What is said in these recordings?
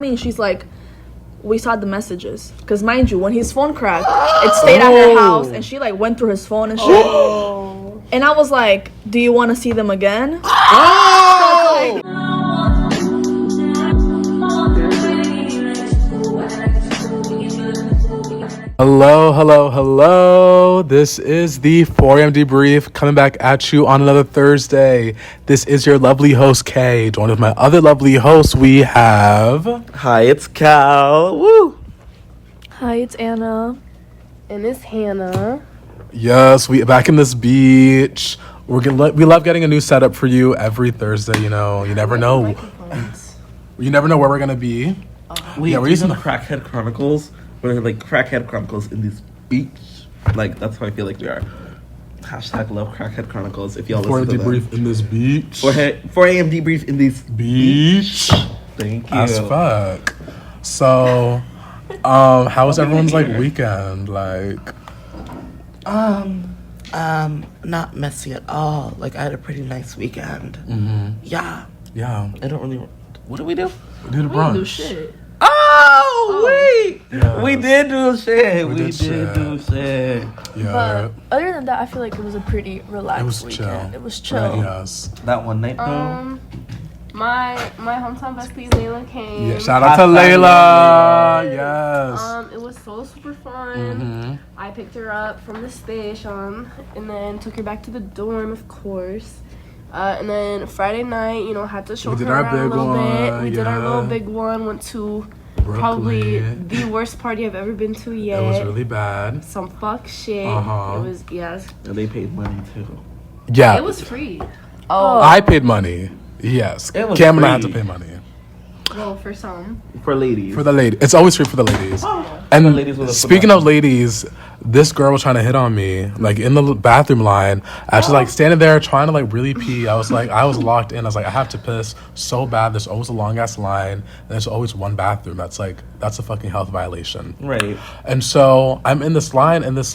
me, she's like, we saw the messages. Because mind you, when his phone cracked, it stayed at her house, and she like went through his phone and shit. And I was like, do you want to see them again? Hello. This is the 4 a.m. debrief coming back at you on another Thursday. This is your lovely host, Kay. Joined with my other lovely hosts, we have... Hi, it's Khal. Woo! Hi, it's Anna. And it's Hannah. Yes, we back in this beach. We love getting a new setup for you every Thursday, you know. You never know. You never know where we're going to be. Wait, we're using the Crackhead Chronicles. We're like Crackhead Chronicles in this beach. Like, that's how I feel like we are. Hashtag love Crackhead Chronicles if y'all listen to them. 4 a.m. debrief in this beach. 4 a.m. debrief in this beach. Thank you. As fuck. So, how was everyone's like weekend? Like, not messy at all. Like, I had a pretty nice weekend. Mm-hmm. Yeah. I don't really... What did we do? We did a brunch. We didn't do shit. Oh, wait! Yes. We did do shit. We did do shit. Yeah. But other than that, I feel like it was a pretty relaxed weekend. It was chill. Yes. That one night, though. My hometown bestie Layla came. Yeah, shout out to Layla. Yes. It was so super fun. Mm-hmm. I picked her up from the station and then took her back to the dorm, of course. And then Friday night, had to show her around a little bit. We did our little big one. Went to Brooklyn. Probably the worst party I've ever been to yet. It was really bad. Some fuck shit. Uh-huh. It was, yes. And they paid money, too. Yeah. It was free. Oh. I paid money. Yes. It was Cam and I free. had to pay money. Well, for some. For ladies. For the lady. It's always free for the ladies. Oh. And The ladies with a speaking of ladies, this girl was trying to hit on me, like in the bathroom line. I was like standing there trying to like really pee. I was locked in. I was like, I have to piss so bad. There's always a long ass line, and there's always one bathroom. That's a fucking health violation. Right. And so I'm in this line, and this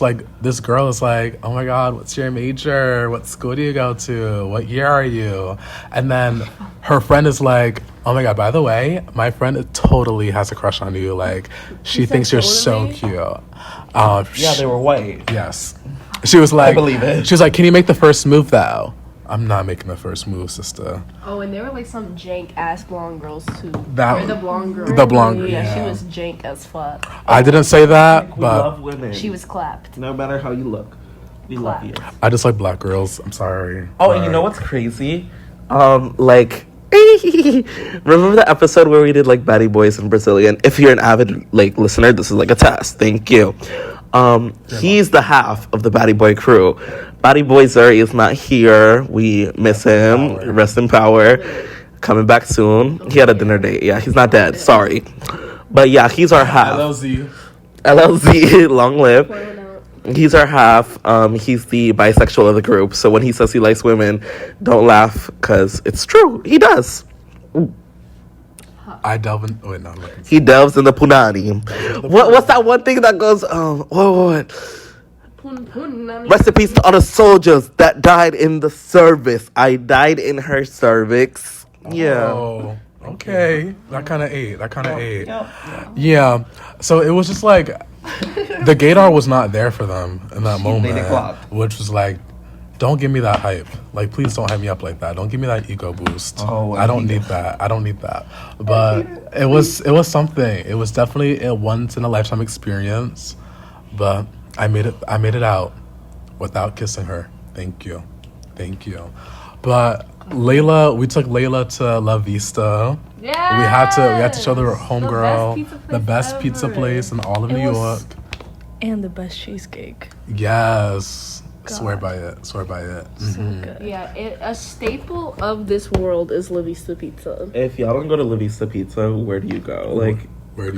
girl is like, oh my God, what's your major? What school do you go to? What year are you? And then her friend is like, oh my God, by the way, my friend totally has a crush on you. Like, she thinks you're so cute. Yeah, they were white. Yes. She was like, I believe it. She was like, can you make the first move though? I'm not making the first move, sister. Oh, and there were like some jank ass blonde girls too. That the blonde girl. The blonde girl. Yeah, Yeah. she was jank as fuck. I didn't say that, We but love women. She was clapped. No matter how you look. We love you. I just like black girls. I'm sorry. Oh, and you know what's crazy? Remember the episode where we did like Batty Boys in Brazilian? If you're an avid like listener, this is like a test. Thank you. He's the half of the Batty Boy crew. Batty Boy Zuri is not here. We miss him. Rest in power. Coming back soon. He had a dinner date. Yeah, he's not dead. Sorry. But yeah, he's our half. LLZ, long live. He's our half. He's the bisexual of the group. So when he says he likes women, don't laugh, because it's true. He does. I delve in. Wait, no. He delves in the punani. What's that one thing that goes? What? Rest in peace to all the soldiers that died in the service. I died in her cervix. Yeah. Oh, okay. That kind of ate. Yeah. So it was just like the gaydar was not there for them in that moment, which was like, don't give me that hype. Like, please don't hype me up like that. Don't give me that ego boost. I don't need that. But it was something. It was definitely a once in a lifetime experience. But I made it out without kissing her. Thank you. But we took Layla to La Vista. Yeah. We had to show the homegirl the best pizza place in all of New York. And the best cheesecake. Yes. God. Swear by it. Mm-hmm. So good. Yeah, a staple of this world is La Vista Pizza. If y'all don't go to La Vista Pizza, where do you go? Like,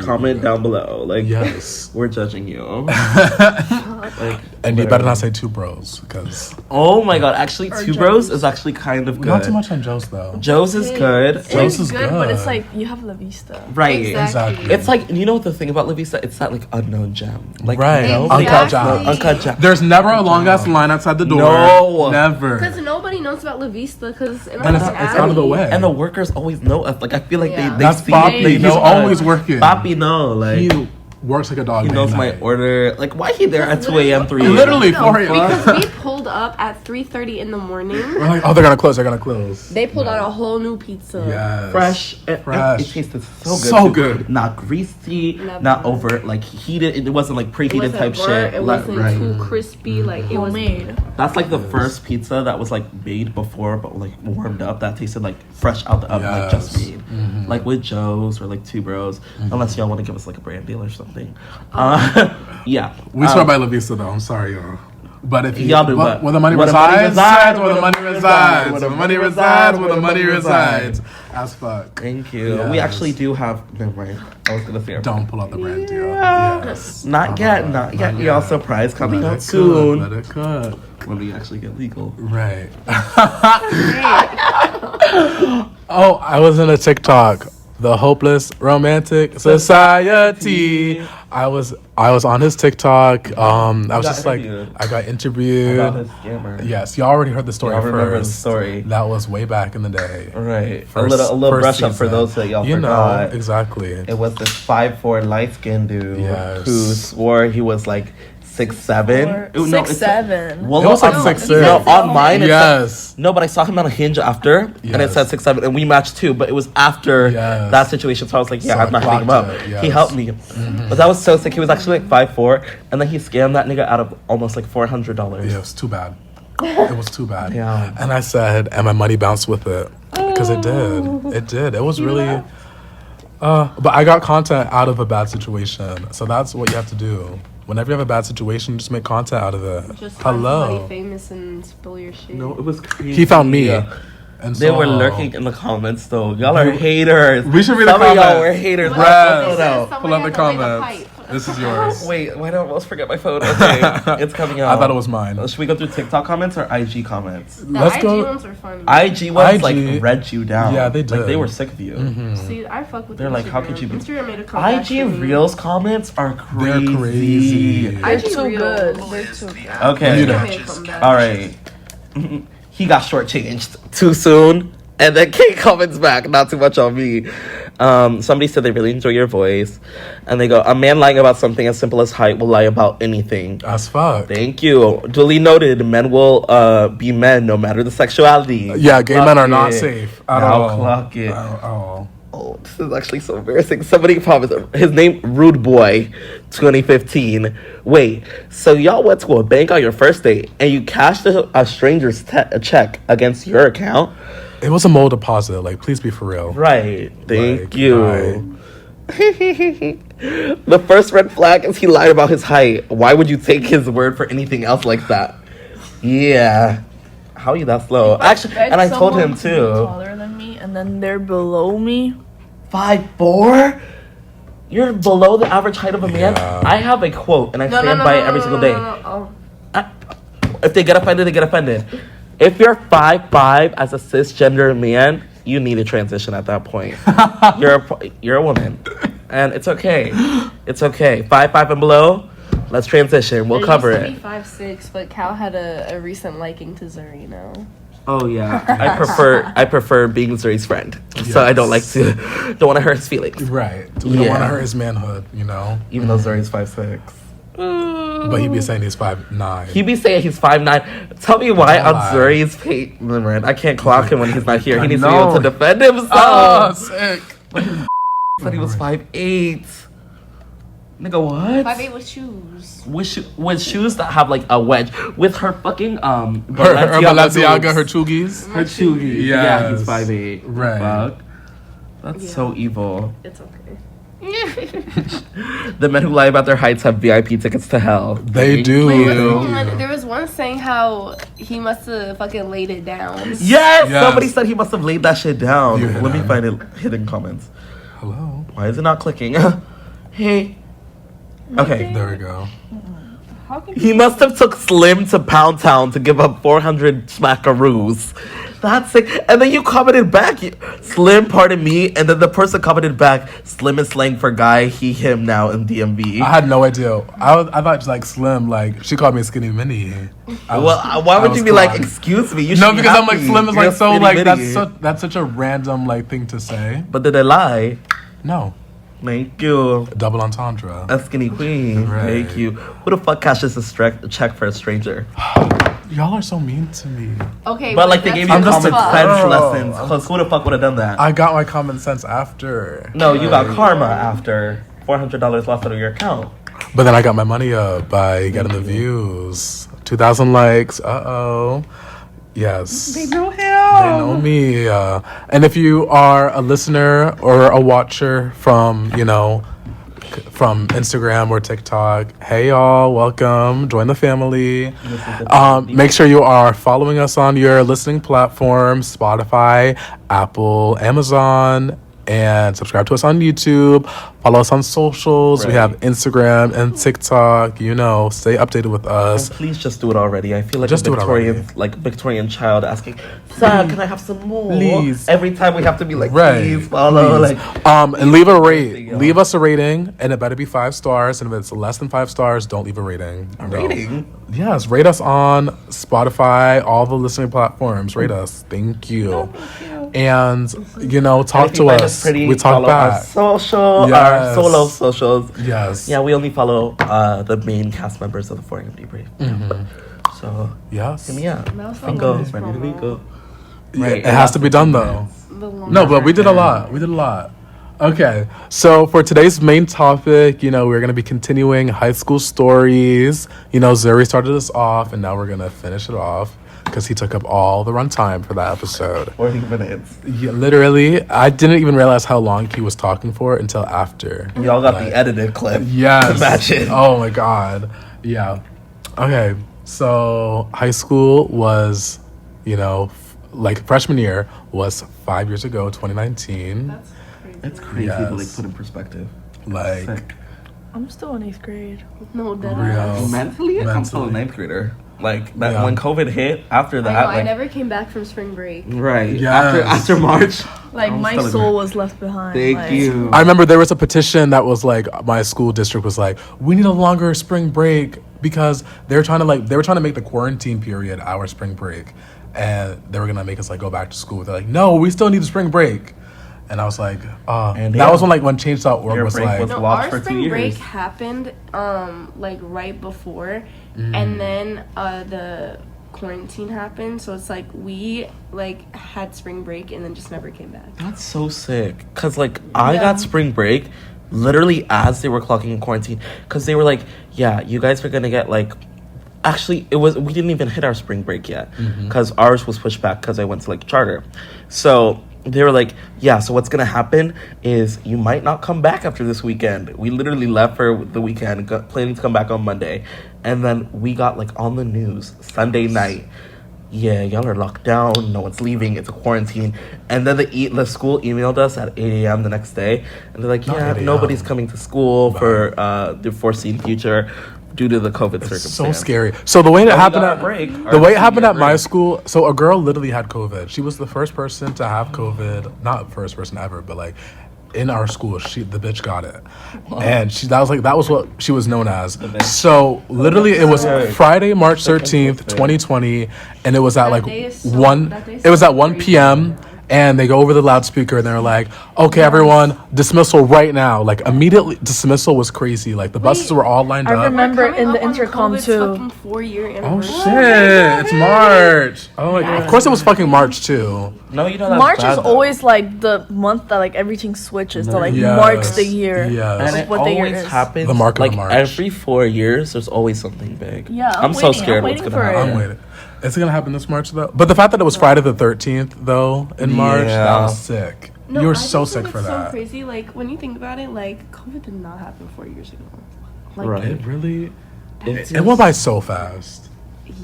Comment down below. Like, yes, we're judging you. Like, and you better not say two bros, because oh my god, actually, two bros is actually kind of good. Not too much on Joe's though. Joe's is good. Joe's is good, but it's like you have La Vista. Right, exactly. It's like, you know the thing about La Vista, it's that like unknown gem. Like, right, you know? uncut gem. There's never a long ass line outside the door. No, never. Because nobody knows about La Vista. Because it's out of the way, and the workers always know us. Like, I feel like they that's see, Papi. they know He's always working. Papi know, like he works like a dog. He knows my order. Like, why he there at 2 a.m., 3 a.m.? Literally 4 a.m. Because we pulled up at 3:30 in the morning. We're like, oh, they're gonna close. They're gonna close. They pulled out a whole new pizza. Yes. Fresh. It tasted so good. So good. Not greasy. Not over like heated. It wasn't like preheated type shit. It wasn't too crispy. Like, it was made. That's like the first pizza that was like made before, but like warmed up. That tasted like fresh out the oven, like just made. Like with Joe's or like Two Bros, unless y'all want to give us like a brand deal or something. Yeah. We swear by La Vista though. I'm sorry, y'all. But if y'all do what? Where the money resides, where the money resides, where the money resides, where the money resides. As fuck. Thank you. Yes. We actually do have. Never mind. I was gonna say. Don't pull out the brand deal. Yes. Not yet. Not yet. Y'all surprise coming out soon. Let it cook. When we actually get legal. Right. Oh, I was in a TikTok. The Hopeless Romantic Society. I was on his TikTok. I was just interviewed. like, I got interviewed. About his scammer. Yes, y'all already heard the story first. Remember the story. That was way back in the day. Right. A little brush up for those that y'all forgot. Know, exactly. It was this 5'4" light skinned dude who swore he was like 6'7". 6'7". Well, it was like 6'6". No, on mine it said, no, but I saw him on a Hinge after, and it said 6'7", and we matched too. But it was after that situation, so I was like, I'm not hitting him up. He helped me, but that was so sick. He was actually like 5'4", and then he scammed that nigga out of almost like $400. Yeah, it was too bad. It was too bad. Yeah. And I said, and my money bounced with it because it did. It did. It was really. But I got content out of a bad situation, so that's what you have to do. Whenever you have a bad situation, just make content out of it. Just find Hello. somebody famous and spill your shit. No, it was crazy. He found me. And they were lurking in the comments though. Y'all are haters. We should read the Some comments. of y'all were haters. Pull up the comments. This is yours. Wait, why don't I almost forget my phone? Okay, it's coming out. I thought it was mine. Should we go through TikTok comments or IG comments? The IG ones are funny. IG ones like read you down. Yeah, they did. Like they were sick of you. See, I fuck with. They're like, how could you be? Instagram made a comeback. IG Reels comments are crazy. They're crazy. They're too good. They're too good. Okay. All right. He got shortchanged too soon. And then Kate comments back, not too much on me. Somebody said they really enjoy your voice. And they go, a man lying about something as simple as height will lie about anything. As fuck. Thank you. Duly noted, men will be men no matter the sexuality. Yeah, gay men are not safe at all. Clock it. At all. Oh, this is actually so embarrassing. Somebody commented, his name, Rude Boy, 2015. Wait, so y'all went to a bank on your first date and you cashed a stranger's check against your account? It was a mole deposit. Like, please be for real. Right. Thank you. The first red flag is he lied about his height. Why would you take his word for anything else like that? Yeah. How are you that slow? Actually, and I told him too. Taller than me, and then they're below me. 5'4"? You're below the average height of a man. Yeah. I have a quote, and I stand by it every single day. If they get offended, they get offended. If you're 5'5" as a cisgender man, you need a transition at that point. You're a woman, and it's okay. It's okay. 5'5" and below, let's transition. We'll cover it. Used to be 5'6", but Khal had a recent liking to Zuri, you know. Oh yeah, I prefer being Zuri's friend, so I don't want to hurt his feelings. Right. We don't want to hurt his manhood, you know. Even though Zuri's 5'6". But he be saying he's 5'9". He be saying he's 5'9". Tell me why on Zuri's page. I can't clock him when he's not here. He needs to be able to defend himself. Oh, sick. Said he was 5'8". Nigga, what? 5'8" with shoes. With shoes that have like a wedge. With her fucking her Balenciaga, her chuggies. Her chuggies. Yeah, he's 5'8". Right. Fuck. That's so evil. It's okay. The men who lie about their heights have VIP tickets to hell. They do. Wait, there was one saying how he must have fucking laid it down. Yes! Somebody said he must have laid that shit down. Yeah. Let me find it. Hidden comments. Hello. Why is it not clicking? Hey. Okay. There we go. How can He must have took Slim to Pound Town to give up 400 smackaroos. That's sick. And then you commented back, Slim, pardon me. And then the person commented back, Slim is slang for guy, he, him now in DMV. I had no idea. I thought like Slim, like she called me Skinny Mini. Why would you be like, excuse me? You no, should be because I'm happy. like Slim is You're like so Skinny like Mini. that's such a random like thing to say. But did I lie? No, Thank you. double entendre. A skinny queen. Right. Thank you. Who the fuck cashes a check for a stranger? Y'all are so mean to me. Okay, But like they gave you I'm just common a sense girl. lessons. Cause who the fuck would have done that? I got my common sense after. No, you got karma after $400 lost out of your account. But then I got my money up by getting the views. 2,000 likes. Yes. They know him. They know me. And if you are a listener or a watcher from, from Instagram or TikTok, hey y'all, welcome. Join the family. Make sure you are following us on your listening platforms, Spotify, Apple, Amazon, and subscribe to us on YouTube. Follow us on socials. Right. We have Instagram and TikTok. Stay updated with us. And please just do it already. I feel like Just a do it already. Victorian child asking, "Sir, can I have some more?" Please. Every time we have to be like, Right. "Please follow." Please. Like, And leave a rate. Everything, Leave us a rating, and it better be 5 stars. And if it's less than 5 stars, don't leave a rating. a No. rating. Yes, rate us on Spotify, all the listening platforms. Rate us. Thank you. And talk And if you to find us. pretty, We talk follow our back. social, our Yes. solo socials. Yes. Yeah, we only follow the main cast members of the 4 AM debrief. So Yes. hit me up. That was the Bingo. longest Ready to promo. go. Yeah, it has to be done though. The No, but we did a lot. We did a lot. Okay, so for today's main topic, we're going to be continuing high school stories. Zuri started us off, and now we're going to finish it off because he took up all the runtime for that episode. 40 minutes. Yeah, literally, I didn't even realize how long he was talking for until after. Y'all got Like, the edited clip. Yes. Imagine. Oh my God. Yeah. Okay, so high school was, freshman year was 5 years ago, 2019. That's crazy. It's crazy Yes. to put in perspective. Like, Sick. I'm still in 8th grade. No, dead Real. ass. Mentally, I'm still a Mentally. 9th grader. Like that Yeah. when COVID hit. After I that, know, I like never came back from spring break. right Yes. after March. Like I'm my still a soul girl. was left behind. Thank like, you. I remember there was a petition that was like, my school district was like, we need a longer spring break because they were trying to make the quarantine period our spring break, and they were gonna make us like go back to school. They're like, no, we still need a spring break, and I was like, And that yeah. was when Change.org Your was break like, was No, lost our for 2 spring break years. happened like right before, and then the quarantine happened. So it's like we like had spring break and then just never came back. That's so sick. Cause like I Yeah. got spring break literally as they were clocking in quarantine. Cause they were like, yeah, you guys are gonna get like. Actually, we didn't even hit our spring break yet, cause ours was pushed back because I went to like charter. So they were like, yeah, so what's gonna happen is you might not come back after this weekend. We literally left for the weekend, planning to come back on Monday, and then we got like on the news Sunday night. Yeah, y'all are locked down. No one's leaving. It's a quarantine. And then the school emailed us at 8 a.m. the next day, and they're like, Not yeah, 8 a.m. nobody's coming to school for the foreseen future due to the COVID circumstance. so scary. So the way it we happened got at our break, the our way it happened senior at my break. school, so a girl literally had COVID. She was the first person to have COVID, not first person ever, but like in our school, the bitch got it, and that was what she was known as. bitch. So literally, it was Right. Friday, March 13th, 2020, and it was at That like day is so- one. that day is It was so at 1 crazy. p.m. And they go over the loudspeaker and they're like, okay, everyone, dismissal right now. Like, immediately, dismissal was crazy. Like, the buses were all lined I up. remember Coming in the up on intercom, COVID's too. fucking 4-year Oh, anniversary. shit. It's March. Oh, my God. Of course, it was fucking March, too. No, you know that's March bad, is though. always like the month that like everything switches to like Yes. marks the year. Yes. And it what the year always is. happens. The mark of like March. every 4 years, there's always something big. Yeah, I'm I'm so waiting. scared I'm what's waiting gonna for it. happen. I'm waiting. Is it going to happen this March, though? But the fact that it was Friday the 13th, though, in March, that Yeah. was sick. No, you were I so just sick think for it's that. So crazy. Like when you think about it, like COVID did not happen 4 years ago. Like Right. It really... It's It went by so fast.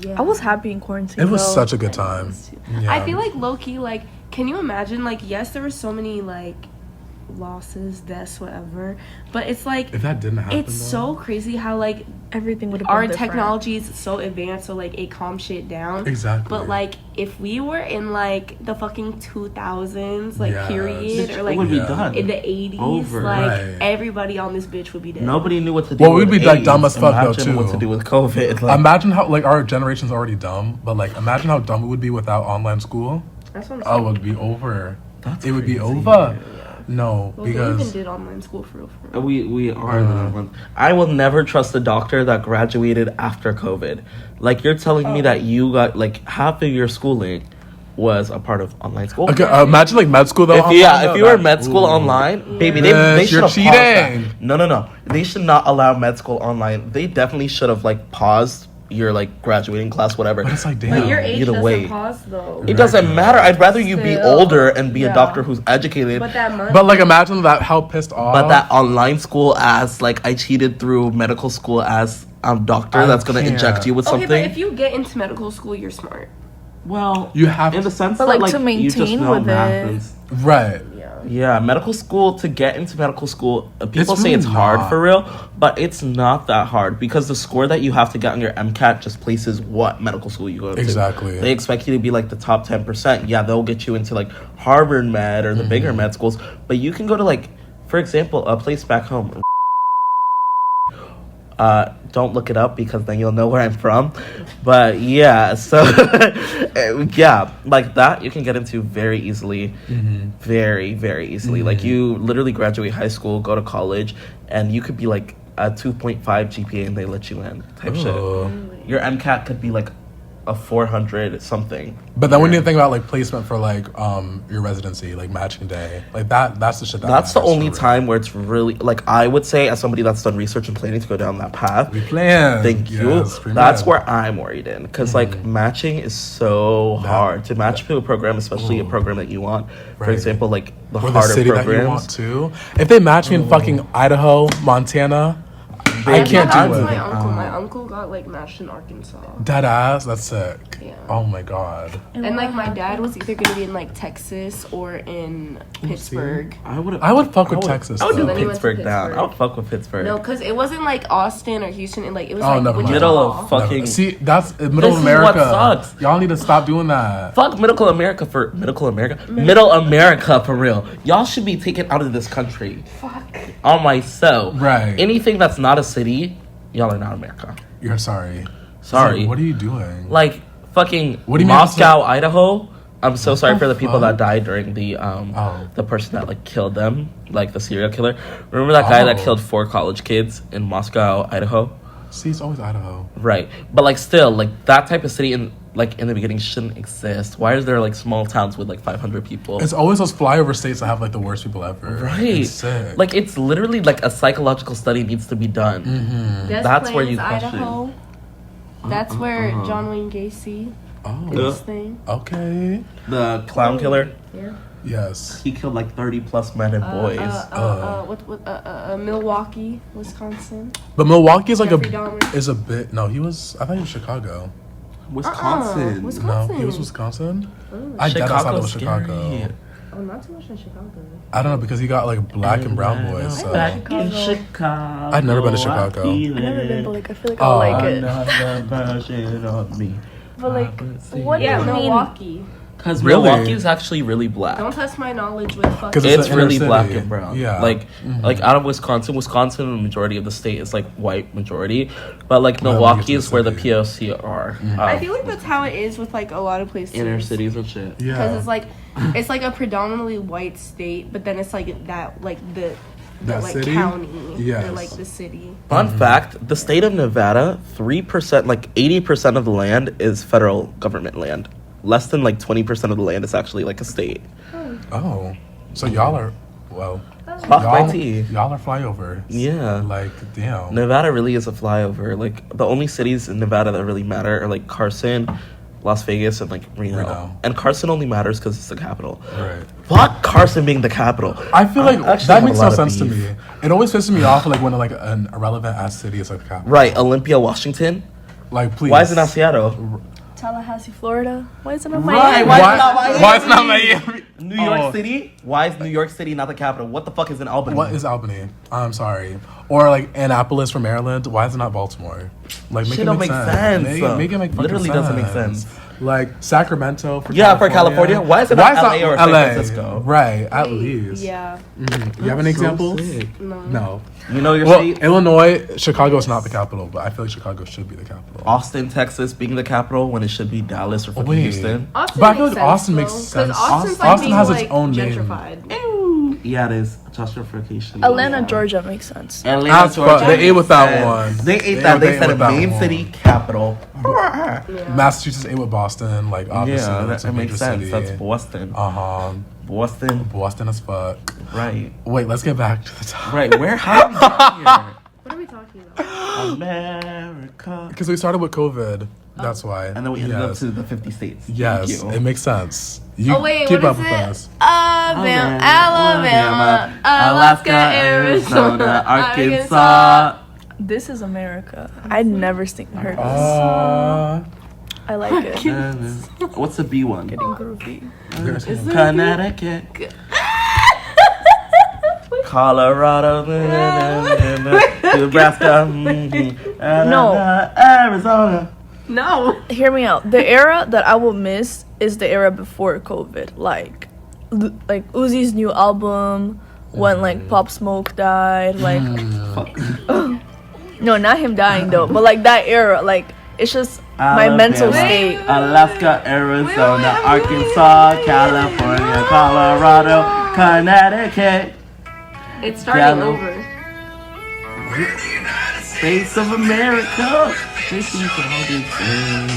yeah, I was happy in quarantine. It was though. such a good time. I Yeah. feel like low key, like, can you imagine? Like, yes, there were so many like losses, deaths, whatever. But it's like, if that didn't happen, it's so crazy how like everything would have been our different. technology is so advanced, so like it calms shit down. Exactly. But like if we were in like the fucking 2000s, like period, or like would be done. in the 80s, Over. like everybody on this bitch would be dead. Nobody knew what to do. Well, we'd with be like AIDS. dumb as fuck though Imagine too. what to do with COVID. Like, Imagine how like our generation's already dumb, but like imagine how dumb it would be without online school. That's what I'm Oh, saying. it would be over. That's it would be crazy. over. No, Well, they because even did online school for real. we are the one. I will never trust a doctor that graduated after COVID. Like you're telling me that you got like half of your schooling was a part of online school. okay, imagine like med school though. If online, you though, were that- med school ooh. online, baby, Bitch, they should you're have paused that. cheating. No. They should not allow med school online. They definitely should have like paused your like graduating class, whatever. But it's like damn. But your age Either doesn't way. pause though. It doesn't matter. I'd rather you be Still, older and be a yeah. doctor who's educated. But that money. But like imagine that how pissed off. But that online school as like I cheated through medical school as a doctor I that's gonna can't. inject you with okay, something. but if you get into medical school, you're smart. Well, You have in to- the sense But, that like, to you just maintain know with math it. is- right. Yeah, medical school, to get into medical school, people It's say it's really hard not. for real, but it's not that hard because the score that you have to get on your MCAT just places what medical school you go to. Exactly. They expect you to be like the top 10%. Yeah, they'll get you into like Harvard Med or the bigger med schools, but you can go to like, for example, a place back home. Don't look it up because then you'll know where I'm from. But yeah, so yeah, like that you can get into very easily, very, very easily. Like you literally graduate high school, go to college, and you could be like a 2.5 GPA and they let you in type Ooh. shit. Your MCAT could be like a 400 something. But then when you think about like placement for like your residency, like matching day, like that's the shit That's the matters only for real. time where it's really like I would say as somebody that's done research and planning to go down that path. We plan. Thank you. Yes, we That's plan. where I'm worried in because like matching is so hard to match to a program, especially a program that you want. For Right. example, like the or the harder city that you want programs. to. If they match me in fucking Idaho, Montana, I can't That's do my it. uncle. My uncle got like matched in Arkansas. Dead ass, that's sick. Yeah. Oh my god. And like my dad was either gonna be in like Texas or in Pittsburgh. I would fuck with Texas, I would though. do Then he went to Pittsburgh down. Pittsburgh. I would fuck with Pittsburgh. No, because it wasn't like Austin or Houston. And like it was Oh, like never mind. Wichita. Middle of fucking See, that's middle This of is America. what sucks. Y'all need to stop doing that. fuck middle America for real. Y'all should be taken out of this country. Fuck. On myself. Right. Anything that's not a city, y'all are not America. You're sorry. Sorry. So what are you doing? Like fucking What do you mean Moscow, Idaho. I'm so sorry for the people fuck? that died during the Oh. the person that like killed them, like the serial killer. Remember that guy that Oh. killed 4 college kids in Moscow, Idaho? See, it's always Idaho. Right. But like still, like that type of city in the beginning shouldn't exist. Why is there like small towns with like 500 people? It's always those flyover states that have like the worst people ever. Right. It's sick. Like it's literally like a psychological study needs to be done. Mm-hmm. That's where you question. Idaho. That's where John Wayne Gacy Oh, did his thing. okay. The clown killer, Yeah. Yes. he killed like 30 plus men and boys. Milwaukee, Wisconsin. But Milwaukee is like Jeffrey Dahmer. is a bit. No, he was. I thought he was Chicago. Wisconsin. Wisconsin. No, he was Wisconsin. Oh. I dead thought it was Chicago's Chicago. scary. Oh, not too much in Chicago. I don't know because he got like black and brown boys. So. Back in Chicago. I've never been to Chicago. I've never been, but like I feel like I'll like it. Another version of me. But like, what do Yeah, you mean? Milwaukee. Because Really? Milwaukee is actually really black. Don't test my knowledge with fucking. 'Cause it's It's an really inner black city. and brown. Yeah. Like out of Wisconsin, the majority of the state is like white majority, but like Well, Milwaukee it's is the where the city. POC are. I feel like that's how it is with like a lot of places. Inner cities and shit. Because Yeah. it's like a predominantly white state, but then it's like that like the That like city? county Yes. or like the city. Fun fact: the state of Nevada, 3%, like 80% of the land is federal government land. Less than like 20% of the land is actually like a state. Oh, so y'all are well. Off my tea. Y'all are flyovers. Yeah. Like damn. Nevada really is a flyover. Like the only cities in Nevada that really matter are like Carson, Las Vegas, and like Reno. And Carson only matters because it's the capital. Right. Fuck Carson being the capital. I feel like actually that have makes a no lot of sense to beef. me. It always pisses me off like when like an irrelevant ass city is like the capital. Right, Olympia, Washington. Like please. Why is it not Seattle? Tallahassee, Florida. Why isn't it Right, Miami? why it's not Miami? Why it's not Miami? New York City? Why is New York City not the capital? What the fuck is in Albany? What is Albany? I'm sorry. Or like Annapolis for Maryland. Why is it not Baltimore? Like make Shit it don't make make sense. sense. Make it make fucking Literally sense. doesn't make sense. Like Sacramento for for California. Why is it not LA or San Francisco? Right, at least. Yeah. You have any examples? No. You know your Well, state? Illinois, Chicago is not the capital, but I feel like Chicago should be the capital. Austin, Texas being the capital when it should be Dallas or fucking Wait. Houston. Austin But I feel makes like Austin sense, makes though, 'cause sense. Austin's Austin being, has its own name. gentrified. Yeah, it is. Gentrification. Atlanta, Yeah. Georgia makes sense. Atlanta, As fuck. Georgia. They ate with that said- one. They ate They that. They ate said a with that main one. city capital. Yeah. Massachusetts ate with Boston, like obviously. Yeah, that's a that makes major sense. city. That's Boston. Boston. Boston. Boston as fuck. Right. Wait, let's get back to the top. Right. Where? How did we get here? What are we talking about? America. Because we started with COVID. That's why. And then we ended up to the 50 states. Yes, Thank you. it makes sense. You Oh, wait, keep what up is with it? us. Alabama, Alaska, Arizona, Arkansas. This is America. I'd never heard this. I like it. What's the B one? Getting groovy. Connecticut. Colorado, Nebraska, Arizona. No. Hear me out. The era that I will miss is the era before COVID. Like Uzi's new album, when like Pop Smoke died. Like, no, not him dying though, but like that era. Like, it's just my mental state. Alaska, Arizona, Arkansas, California, Colorado, Connecticut. It's starting over. States of America. This is all these things.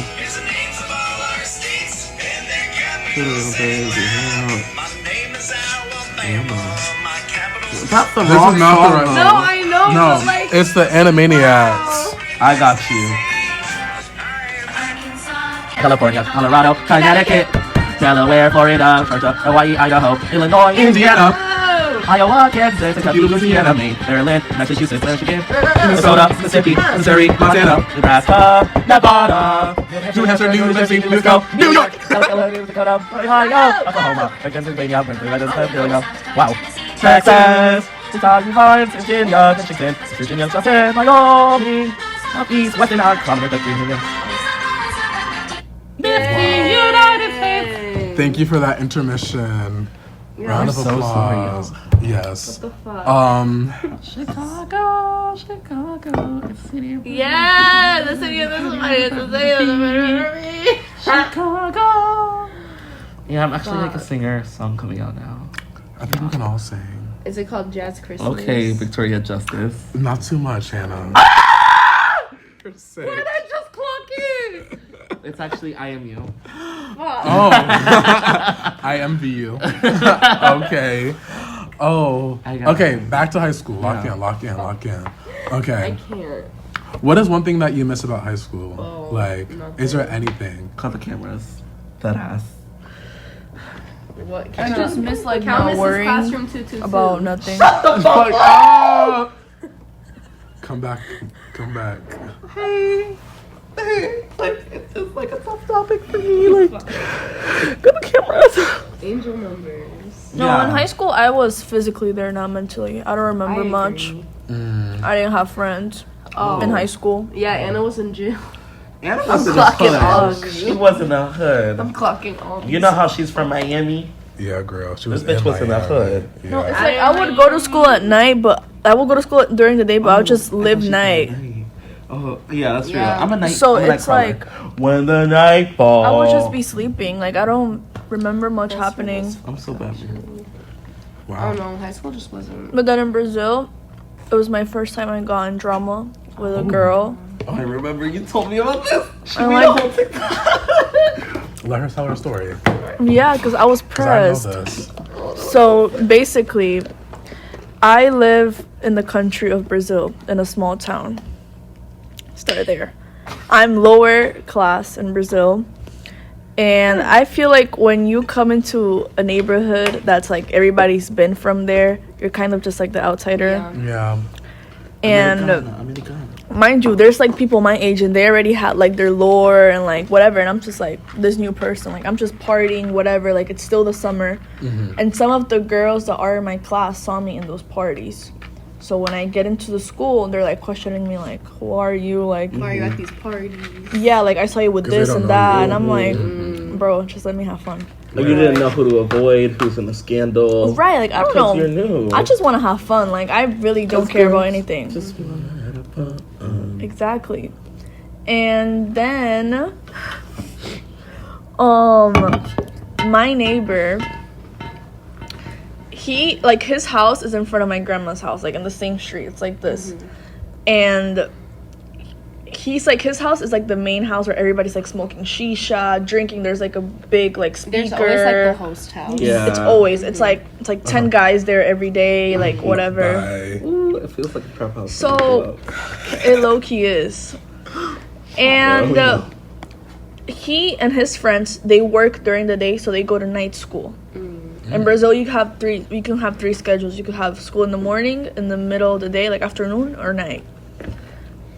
That's the This wrong is not the song. right though. No, I know, No, but like. it's the Animaniacs. I got you. California, Colorado, Connecticut, Delaware, Florida, Georgia, Hawaii, Idaho, Illinois, Indiana, Iowa, Kansas, Kentucky, Louisiana, Maine, Maryland, Massachusetts, Michigan, Minnesota, Mississippi, Missouri, Montana, Nebraska, Nevada, New Hampshire, New Jersey, New Mexico, New York, South Carolina, North Dakota, Ohio, Oklahoma, Pennsylvania, Pennsylvania, wow, Texas, Kentucky, Virginia, Michigan, Virginia, Wisconsin, Wyoming, Southeast, Western Arkansas, Virginia. United States. Thank you for that intermission. Round of I'm so applause. sorry, Yes. What the fuck? Chicago, it's city of Yeah, the city of the Chicago. Yeah, I'm actually like a singer song coming out now. I think we can all sing. Is it called Jazz Christmas? Okay, Victoria Justice. Not too much, Hannah. You're sick. What did I just clock in? It's actually I Am You. Oh. I envy you. Okay. Oh. I got Okay, it. back to high school. Lock Yeah. in, lock in, lock in. I Okay. can't. What is one thing that you miss about high school? Oh, Like, is there nothing. anything? Cut the cameras. That ass. What? I just miss like Cal not misses worrying classroom 222. about nothing. Fuck up! Come back. Come back. Hey, like it's just like a tough topic for me. Like, cut the cameras. Angel numbers. No, in high school I was physically there, not mentally. I don't remember I much. agree. I didn't have friends Oh. in high school. Yeah, Anna was in jail. Anna was in the clocking all hood. of She you. was in the hood. I'm clocking all. You know how she's from Miami? Yeah, girl. She This was bitch in was in the Miami. hood. Yeah. No, it's like I would go to school at night, but I would go to school during the day, but I would just live night. Oh, yeah, that's true. Yeah. I'm a night. So I'm a night it's crawler. like- when the night falls. I would just be sleeping. Like I don't remember much happening. I'm so bad. Man. I Wow. don't know. High school just wasn't. But then in Brazil, it was my first time I got in drama with a girl. I remember you told me about this. I like- Let her tell her story. Yeah, because I was 'Cause I know pressed. this. So basically, I live in the country of Brazil in a small town. Start there. I'm lower class in Brazil. And I feel like when you come into a neighborhood that's like everybody's been from there, you're kind of just like the outsider. Yeah. Yeah. And Americana. mind you, there's like people my age and they already had like their lore and like whatever, and I'm just like this new person, like I'm just partying, whatever, like it's still the summer. And some of the girls that are in my class saw me in those parties. So when I get into the school, they're like questioning me, like, who are you? Like, why are you at these parties? Yeah, like I saw you with this and that, and I'm like, bro, just let me have fun. Like, you didn't know who to avoid, who's in a scandal. Right, like I don't know. You're new. I just want to have fun. Like I really don't care about anything. Just wanna have fun. Exactly. And then, my neighbor, he, like, his house is in front of my grandma's house, like in the same street. It's like this. And he's like, his house is like the main house where everybody's like smoking shisha, drinking. There's like a big like speaker. There's always like the host house. Yeah. It's like 10 guys there every day, like whatever. Ooh, it feels like a trap house. So it low-key is. And he and his friends, they work during the day, so they go to night school. In Brazil, you can have three schedules. You could have school in the morning, in the middle of the day, like afternoon, or night.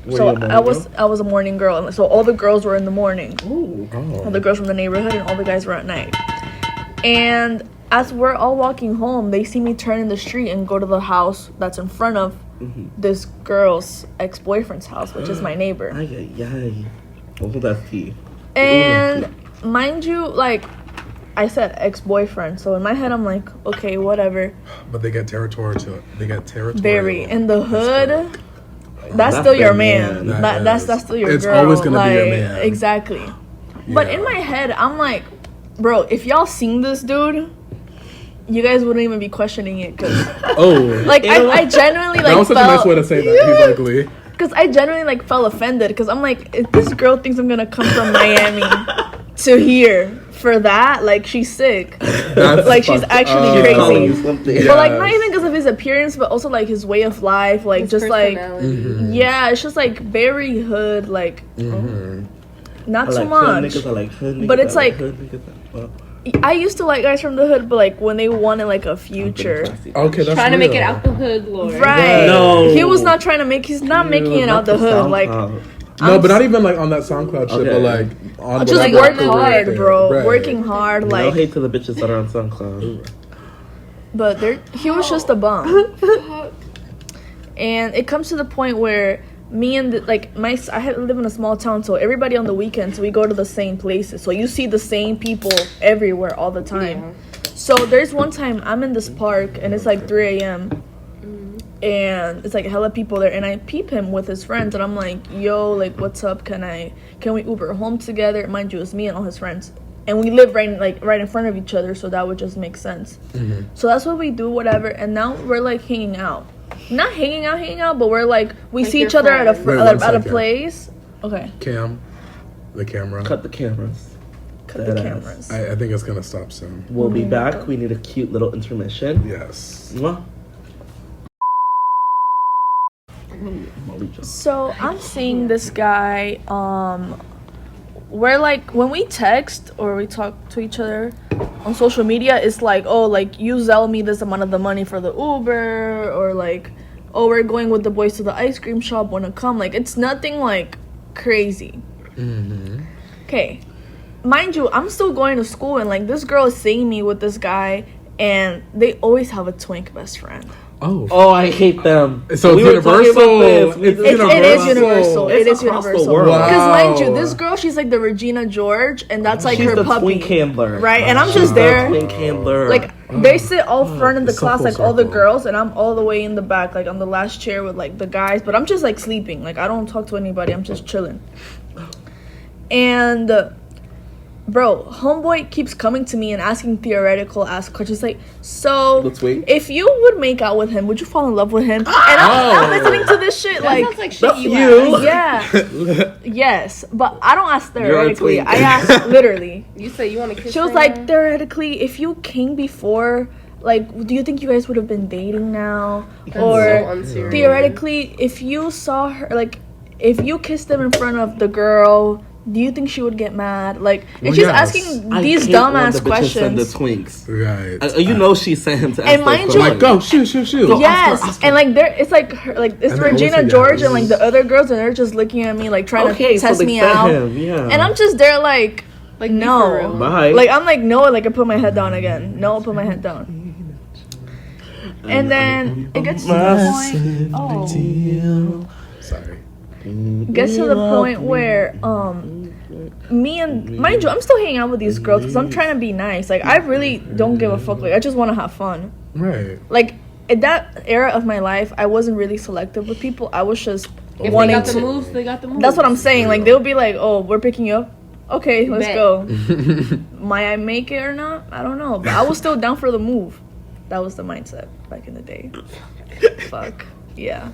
So I was a morning girl, and so all the girls were in the morning. All the girls from the neighborhood, and all the guys were at night. And as we're all walking home, they see me turn in the street and go to the house that's in front of this girl's ex-boyfriend's house, which is my neighbor. Oh, that's tea. And mind you, like I said, ex-boyfriend. So in my head, I'm like, okay, whatever. But they get territorial. Very in the hood. That's still your man. That's still your girl. It's always gonna be your man. Exactly. Yeah. But in my head, I'm like, bro, if y'all seen this dude, you guys wouldn't even be questioning it, cause like I genuinely like. That was such a nice way to say that. He's ugly. Cause I genuinely like felt offended, cause I'm like, if this girl thinks I'm gonna come from Miami to here for that, like she's sick. Like she's actually crazy. But like not even because of his appearance, but also like his way of life, like his just like yeah, it's just like very hood, like not so much. But it's like I used to like guys from the hood, but like when they wanted like a future, okay, that's trying to make it out the hood, Lord. Right? No, he was not trying to make. He's not making it out the hood, like. No, but not even like on that SoundCloud shit, but like on just like work hard, bro. Right. Working hard, like. No hate to the bitches that are on SoundCloud. But he was just a bum. And it comes to the point where me and I live in a small town, so everybody on the weekends we go to the same places. So you see the same people everywhere all the time. Yeah. So there's one time I'm in this park and it's like 3 a.m. and it's like hella people there, and I peep him with his friends, and I'm like, yo, like what's up? Can we Uber home together? Mind you, it's me and all his friends, and we live right in front of each other, so that would just make sense. So that's what we do, whatever. And now we're like hanging out, not hanging out, but we're like we see each other at a place. Okay. The camera. Cut the cameras. I think it's gonna stop soon. We'll be back. We need a cute little intermission. Yes. Mwah. So I'm seeing this guy. We're like when we text or we talk to each other on social media, it's like, oh, like you Zelle me this amount of the money for the Uber, or like, oh, we're going with the boys to the ice cream shop, wanna come? Like it's nothing like crazy. Okay, mind you, I'm still going to school, and like this girl is seeing me with this guy, and they always have a twink best friend. Oh, I hate them. So it's universal. It is universal. It is universal. Wow. Because mind you, this girl, she's like the Regina George, and that's like she's her the puppy. Twink handler. Right, and I'm just there. Twink handler. Like they sit all front in the class, like all the circle. girls, and I'm all the way in the back, like on the last chair with like the guys. But I'm just like sleeping. Like I don't talk to anybody. I'm just chilling. And bro, homeboy keeps coming to me and asking theoretical questions like, so if you would make out with him, would you fall in love with him? And I'm listening to this shit that sounds like shit that's you yeah. Yes, but I don't ask theoretically. I ask literally. You say you want to kiss She was like, theoretically, if you came before, like, do you think you guys would have been dating now? That's or so theoretically, if you saw her, like, if you kissed him in front of the girl, do you think she would get mad? Like, Well, if she's yes. asking these dumbass questions. The twinks. Right. You know she sent him to ask And mind you, Like, go, shoot. Go, yes, ask her. and like it's like her, like it's And they always Regina say George yes. and like the other girls, and they're just looking at me like trying Okay, to so test they me sent out, him, yeah. and I'm just there like Like, no, for real. Bye. like I'm like no, like I put my head down again. No, I put my head down, and then it gets to the point. Oh, Sorry. gets to the point where me and mind you, I'm still hanging out with these girls because I'm trying to be nice. Like I really don't give a fuck. Like I just want to have fun. Right. Like at that era of my life, I wasn't really selective with people. I was just If they wanting got the to. moves, they got the moves. That's what I'm saying. Like they'll be like, "Oh, we're picking you up. Okay, let's Bet. go." Might I make it or not? I don't know. But I was still down for the move. That was the mindset back in the day. Fuck yeah.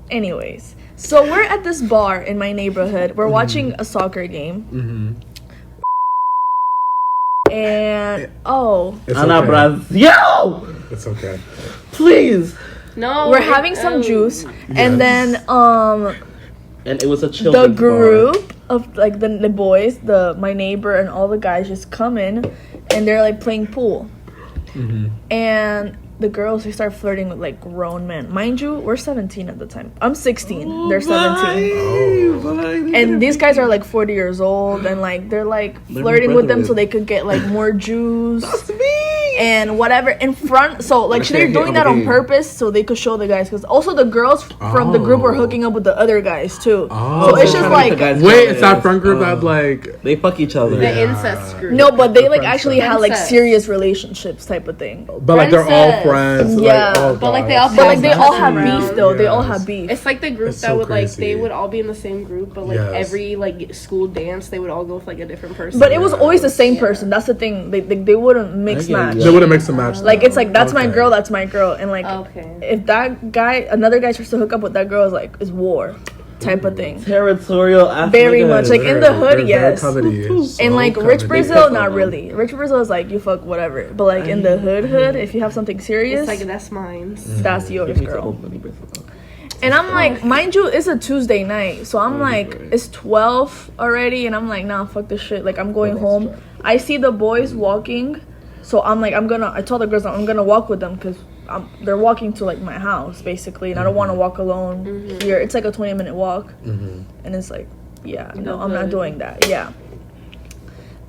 Anyways, so we're at this bar in my neighborhood. We're watching a soccer game. And It's Ana okay. Brazil, It's okay. please. No, we're having some juice, and then And it was a the children's group of like the boys, my neighbor and all the guys just come in, and they're like playing pool, and the girls, they start flirting with like grown men. Mind you, we're 17 at the time. I'm 16. They're 17. And these guys are like 40 years old, and like they're like flirting with them so they could get like more juice and whatever in front. So like they're doing that on purpose so they could show the guys, because also the girls from the group were hooking up with the other guys too. So it's just like Wait, it's that friend group that like they fuck each other. the incest group. no, but they like actually had like Princess. serious relationships type of thing. but like they're all Princess. friends. Yeah. Like, oh, But like God. they all, But like they all have around. beef though. They all Yes. have beef. It's like the group It's that so would like crazy. they would all be in the same group, but like Yes. every like school dance they would all go with like a different person. But it was always the same person. That's the thing. They wouldn't mix match. They would have mixed and matched. Like it's like that's my Okay. girl, that's my girl, and like Okay. if that guy, another guy tries to hook up with that girl, is like is war, type of thing. Territorial Africa. Very much like in the hood, They're yes. very covety. So And like rich covety. Brazil, fuck not on really. Rich Brazil is like you fuck whatever, but like in the hood, if you have something serious, It's like that's mine. that's yours, girl. And I'm like, mind you, it's a Tuesday night, so I'm like, it's 12 already, and I'm like, nah, fuck this shit. Like I'm going home. I see the boys walking, so I'm like, I told the girls I'm gonna walk with them because they're walking to like my house basically, and I don't want to walk alone here. It's like a 20-minute walk, and it's like, yeah, no, I'm not doing that. Yeah.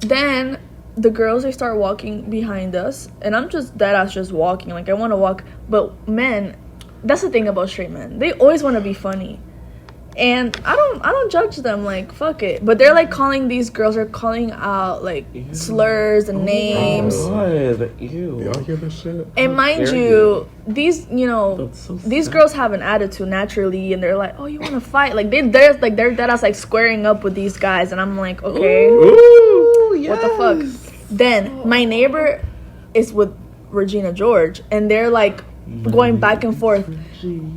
Then the girls, they start walking behind us, and I'm just dead ass just walking. Like I want to walk, but men, that's the thing about straight men. They always want to be funny. And I don't judge them, like fuck it. But they're like calling these girls are calling out like slurs and names. God, ew. Y'all hear this shit? And mind dare you, these That's so these sad. girls have an attitude naturally, and they're like, oh, you want to fight? Like they're dead ass like squaring up with these guys, and I'm like, okay, Ooh, yes. what the fuck? Then my neighbor is with Regina George, and they're like going back and forth.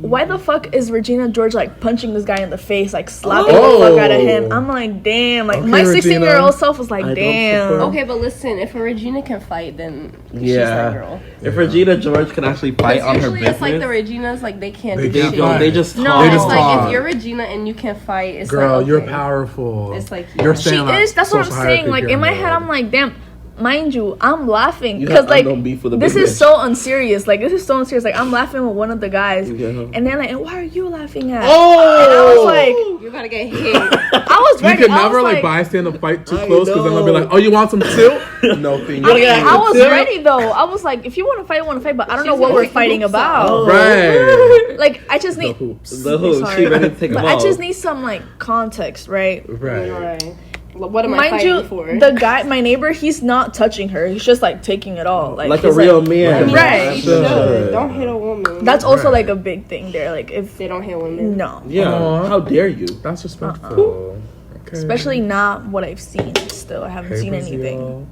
Why the fuck is Regina George like punching this guy in the face, like slapping the fuck out of him? I'm like, damn. Like Okay, my Regina. 16-year-old self was like, I don't damn. support- Okay, but listen, if a Regina can fight, then she's Yeah. that girl. If Regina George can actually fight on her Usually business, it's like the Reginas, like they can't They do can't shit. fight. they just No, talk. They It's just like talk. if you're Regina and you can fight, it's Girl, like, you're okay. powerful. It's like, You're She staying on is. That's what I'm social saying. hierarchy Like in my head, pyramid. I'm like, damn. Mind you, I'm laughing You because have like unknown beef with a this big is bitch. so unserious. Like this is so unserious. Like I'm laughing with one of the guys, Yeah. and they're like, and "Why are you laughing at?" Oh! And I was like, you're gonna get hit. I was You ready. could I never was like bystand a fight too I close because then they'll be know. like, "Oh, you want some tilt?" No, thank you. I was ready though. I was like, if you want to fight, I want to fight, but I don't know what we're fighting about. Right. Like I just The need. hoops. The hoops. Sorry. She ready to take But them I off. just need some like context, right? Right. Right. What am I Mind fighting you, for? the guy, my neighbor, he's not touching her. He's just like taking it all, like a he's, real man. Right. You Sure. should. Don't hit a woman. That's also Right. like a big thing there. Like if They don't hit women. no, Yeah. Aw. How dare you? That's respectful. Okay. especially not what I've seen. Still, I haven't Hey, seen Brazil. anything.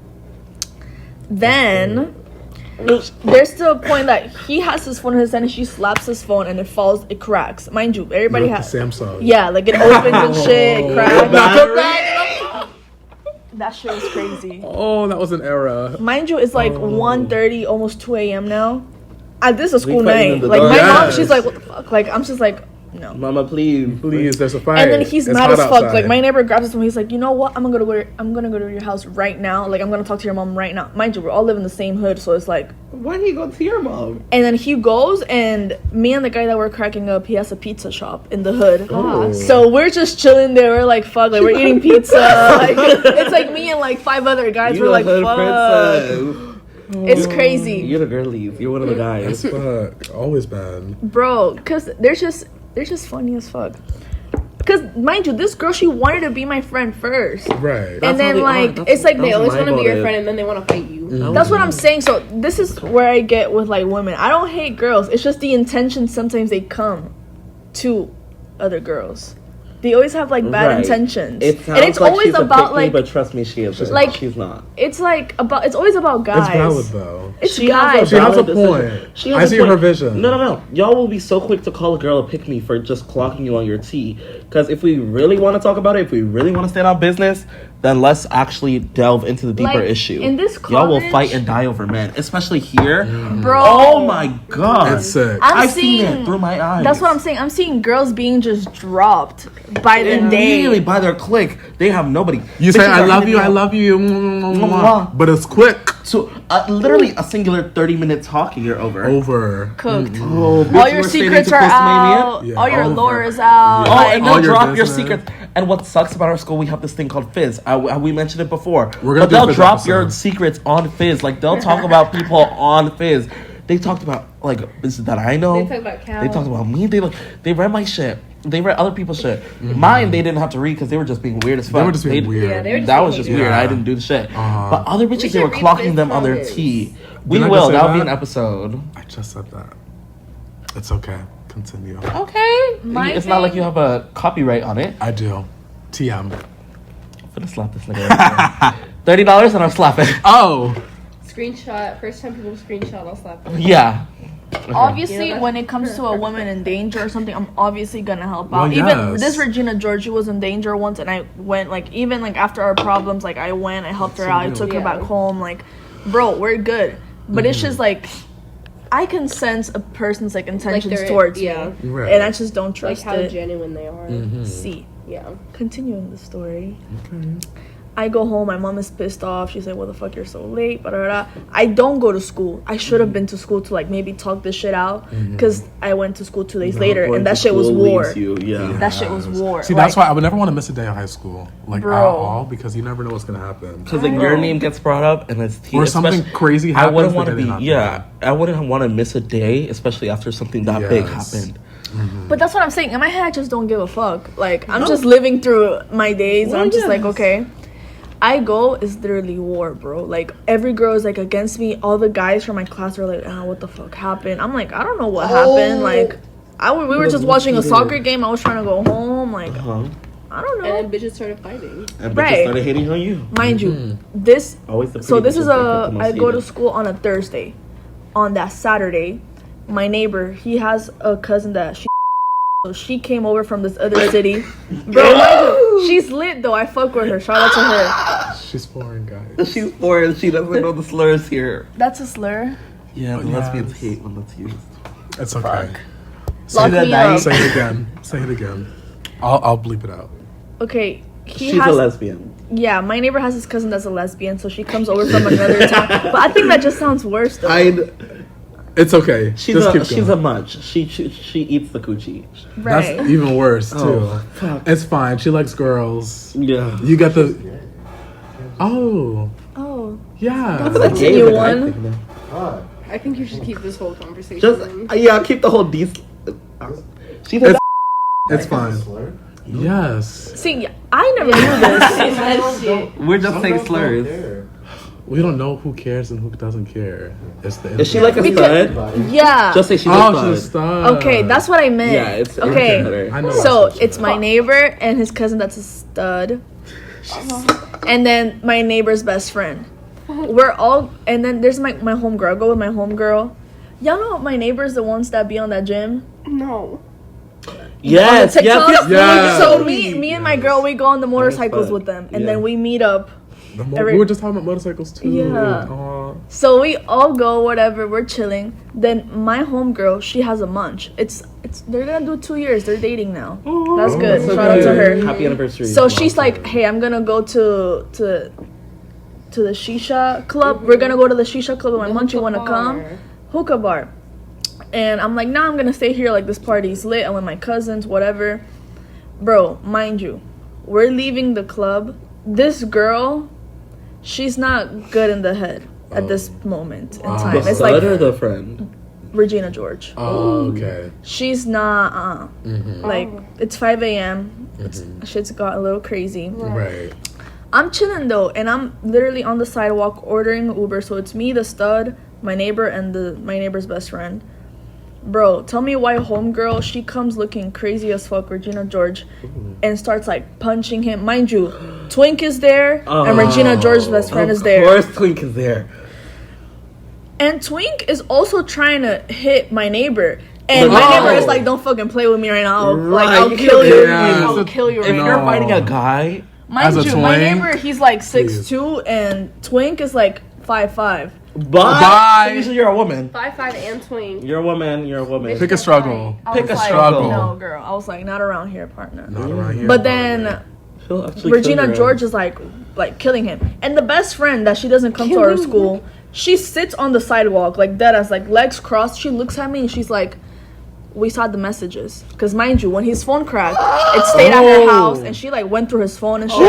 Then there's to a point that he has his phone in his hand and she slaps his phone and it falls, it cracks. Mind you, everybody With the has. Samsung. Yeah, like it opens and shit, it cracks. Battery? That shit was crazy. Oh, that was an era. Mind you, it's like 1:30, almost 2 a.m. now. This is a school fighting in night. the Like dark. my mom, Yes. she's like, what the fuck? Like I'm just like, No. Mama, please. Please, there's a fight. And then he's It's mad hot as fuck. outside. Like, my neighbor grabs us and he's like, you know what? I'm gonna go to your house right now. Like, I'm gonna talk to your mom right now. Mind you, we all live in the same hood, so it's like. Why do you go to your mom? And then he goes, and me and the guy that we're cracking up, he has a pizza shop in the hood. Oh. So we're just chilling there. We're like, fuck, like, we're eating pizza. Like, it's like me and like 5 other guys. We're like, fuck. It's crazy. You're the girlies. You're one of the guys. As fuck. Always been. Bro, because they're just funny as fuck. Because, mind you, this girl, she wanted to be my friend first. Right. And then, like, it's like They always want to be your friend, and then they want to fight you. That's what I'm saying. So this is where I get with like women. I don't hate girls. It's just the intention. Sometimes they come to other girls. They always have like bad intentions. It sounds and it's like always she's about like. but trust me, she isn't. Like she's not. It's like about. It's always about guys. It's valid though. It's She guys. She has a valid point. She has I a see point. her vision. No. Y'all will be so quick to call a girl a pick me for just clocking you on your tea. Because if we really want to talk about it, if we really want to stand on business, then let's actually delve into the deeper Like, issue. in this y'all will college- fight and die over men, especially here. Bro. Oh my god, It's sick. I've seen it through my eyes. That's what I'm saying. I'm seeing girls being just dropped by the day. Immediately by their clique, they have nobody. You say, Bitches I are love hitting you, me I up. love you. Mwah. But it's quick. So literally a singular 30-minute talking, you're over. Over. Cooked. Oh, bitch, All you your were standing secrets too are close to my man? out. Yeah, all your over. lore is out. Yeah. Oh, Like, and all they'll your drop your business. secrets. And what sucks about our school, we have this thing called Fizz. We mentioned it before. We're gonna But do a they'll Fizz drop episode. your secrets on Fizz. Like, they'll talk about people on Fizz. They talked about, like, is that I know. They talk about khal. They talked about me. They read my shit. They read other people's shit. Mine, they didn't have to read because they were just being weird as fuck. They were just being weird. Yeah, they were just That being was just weird. weird. Yeah. I didn't do the shit. Uh-huh. But other bitches, they should were read clocking Fizz them on their comments. tea. We Didn't I will. just say That'll be that? an episode. I just said that. It's okay. Continue. Okay. My It's not like thing- you have a copyright on it. I do. TM. I'm gonna slap this nigga right there. $30 and I'll slap it. Oh. Screenshot. First time people screenshot, I'll slap them. Yeah. Obviously, Yeah. when it comes to a woman in danger or something, I'm obviously gonna help Well, out. Even yes. this Regina George, she was in danger once, and I went like even like after our problems, like I went, I helped her out, I took her Yeah. back home. Like, bro, we're good. But it's just like I can sense a person's like intentions they're- towards yeah. me, Right. and I just don't Like trust how it. genuine they are. See, Yeah. continuing the story. Okay. I go home, my mom is pissed off. She's like, "What the fuck, you're so late?" Blah, blah, blah. I don't go to school. I should have been to school to like maybe talk this shit out, because I went to school 2 days later, and that shit was war. That shit was war. See, Like, that's why I would never want to miss a day of high school. Like, Bro. at all, because you never know what's going to happen. Because like your name gets brought up and it's Or something crazy I happens. wouldn't that want to they be. didn't Yeah, happen. I wouldn't want to miss a day, especially after something that big Yes. happened. But that's what I'm saying. In my head, I just don't give a fuck. Like, I'm just living through my days, and I'm just like, okay. I go, it's literally war, bro. Like, every girl is, like, against me. All the guys from my class are like, what the fuck happened? I'm like, I don't know what happened. Like, we were just watching a soccer game. I was trying to go home. Like, I don't know. And then bitches started fighting. And bitches Right. started hating on you. Mind you, this... Always the So pretty this is bitches that get the most I go to hated. school on a Thursday. On that Saturday, my neighbor, he has a cousin that so she came over from this other city. Bro, mind you, she's lit though. I fuck with her. Shout out to her. She's foreign, guys. She's foreign. She doesn't know the slurs here. That's a slur. Yeah, the Yes. lesbians hate when that's used. It's okay. Lock me up. Say it again. Say it again. I'll bleep it out. Okay, She's a lesbian. Yeah, my neighbor has his cousin that's a lesbian, so she comes over from another town. But I think that just sounds worse though. It's okay. She's Just keep she's going. a munch. She eats the coochie. Right. That's even worse, too. Oh, fuck. It's fine. She likes girls. Yeah. You got the... Oh. Oh. Yeah. Continue one. I think you should keep this whole conversation. Just yeah, keep the whole She's a It's- It's fine. Yes. See, I never knew this. We're just saying slurs. We don't know who cares and who doesn't care. It's the Is she like a Because- stud? Yeah. Just say she's Oh, a she's a stud. stud. Okay, that's what I meant. Yeah, it's okay. better. I know So that's what it's my neighbor and his cousin that's a stud, and then my neighbor's best friend. We're all, and then there's my homegirl. I go with my homegirl. Y'all know my neighbors, the ones that be on that gym. No. Yes, on the yes, TikTok? yes. So me and my girl, we go on the motorcycles fun. with them, and Yeah. then we meet up. We were just talking about motorcycles too. Yeah. Aw. So we all go, whatever, we're chilling. Then my homegirl, she has a munch. It's they're gonna do 2 years. They're dating now. That's good. so Shout out to her. Happy anniversary. So she's like, hey, I'm gonna go to the shisha club. We're gonna go to the shisha club with my munch. You wanna come? Hookah bar. And I'm like, nah, I'm gonna stay here. Like, this party's lit. I'm with my cousins, whatever. Bro, mind you, we're leaving the club. This girl, she's not good in the head at this moment in time. The It's stud like or the friend? Regina George. Oh, okay. She's not, like, it's 5 a.m. Shit's got a little crazy. Right. I'm chilling though, and I'm literally on the sidewalk ordering Uber. So it's me, the stud, my neighbor, and my neighbor's best friend. Bro, tell me why homegirl, she comes looking crazy as fuck, Regina George, and starts like punching him. Mind you, Twink is there, and Regina George's best friend is there. Of course Twink is there. And Twink is also trying to hit my neighbor. And my neighbor is like, don't fucking play with me right now. Like, I'll kill you. I'll kill you right now. If you're fighting a guy... Mind you, my neighbor, he's like 6'2", and Twink is like 5'5". Bye. So usually you're a woman. 5'5" and Twink. You're a woman. Pick a struggle. Pick a like, struggle. No, girl. I was like, not around here, partner. Not around here. But then Regina George is like killing him. And the best friend that she doesn't come to our school, she sits on the sidewalk like that, as like legs crossed. She looks at me and she's like, we saw the messages. Because mind you, when his phone cracked, it stayed at her house, and she like went through his phone and shit.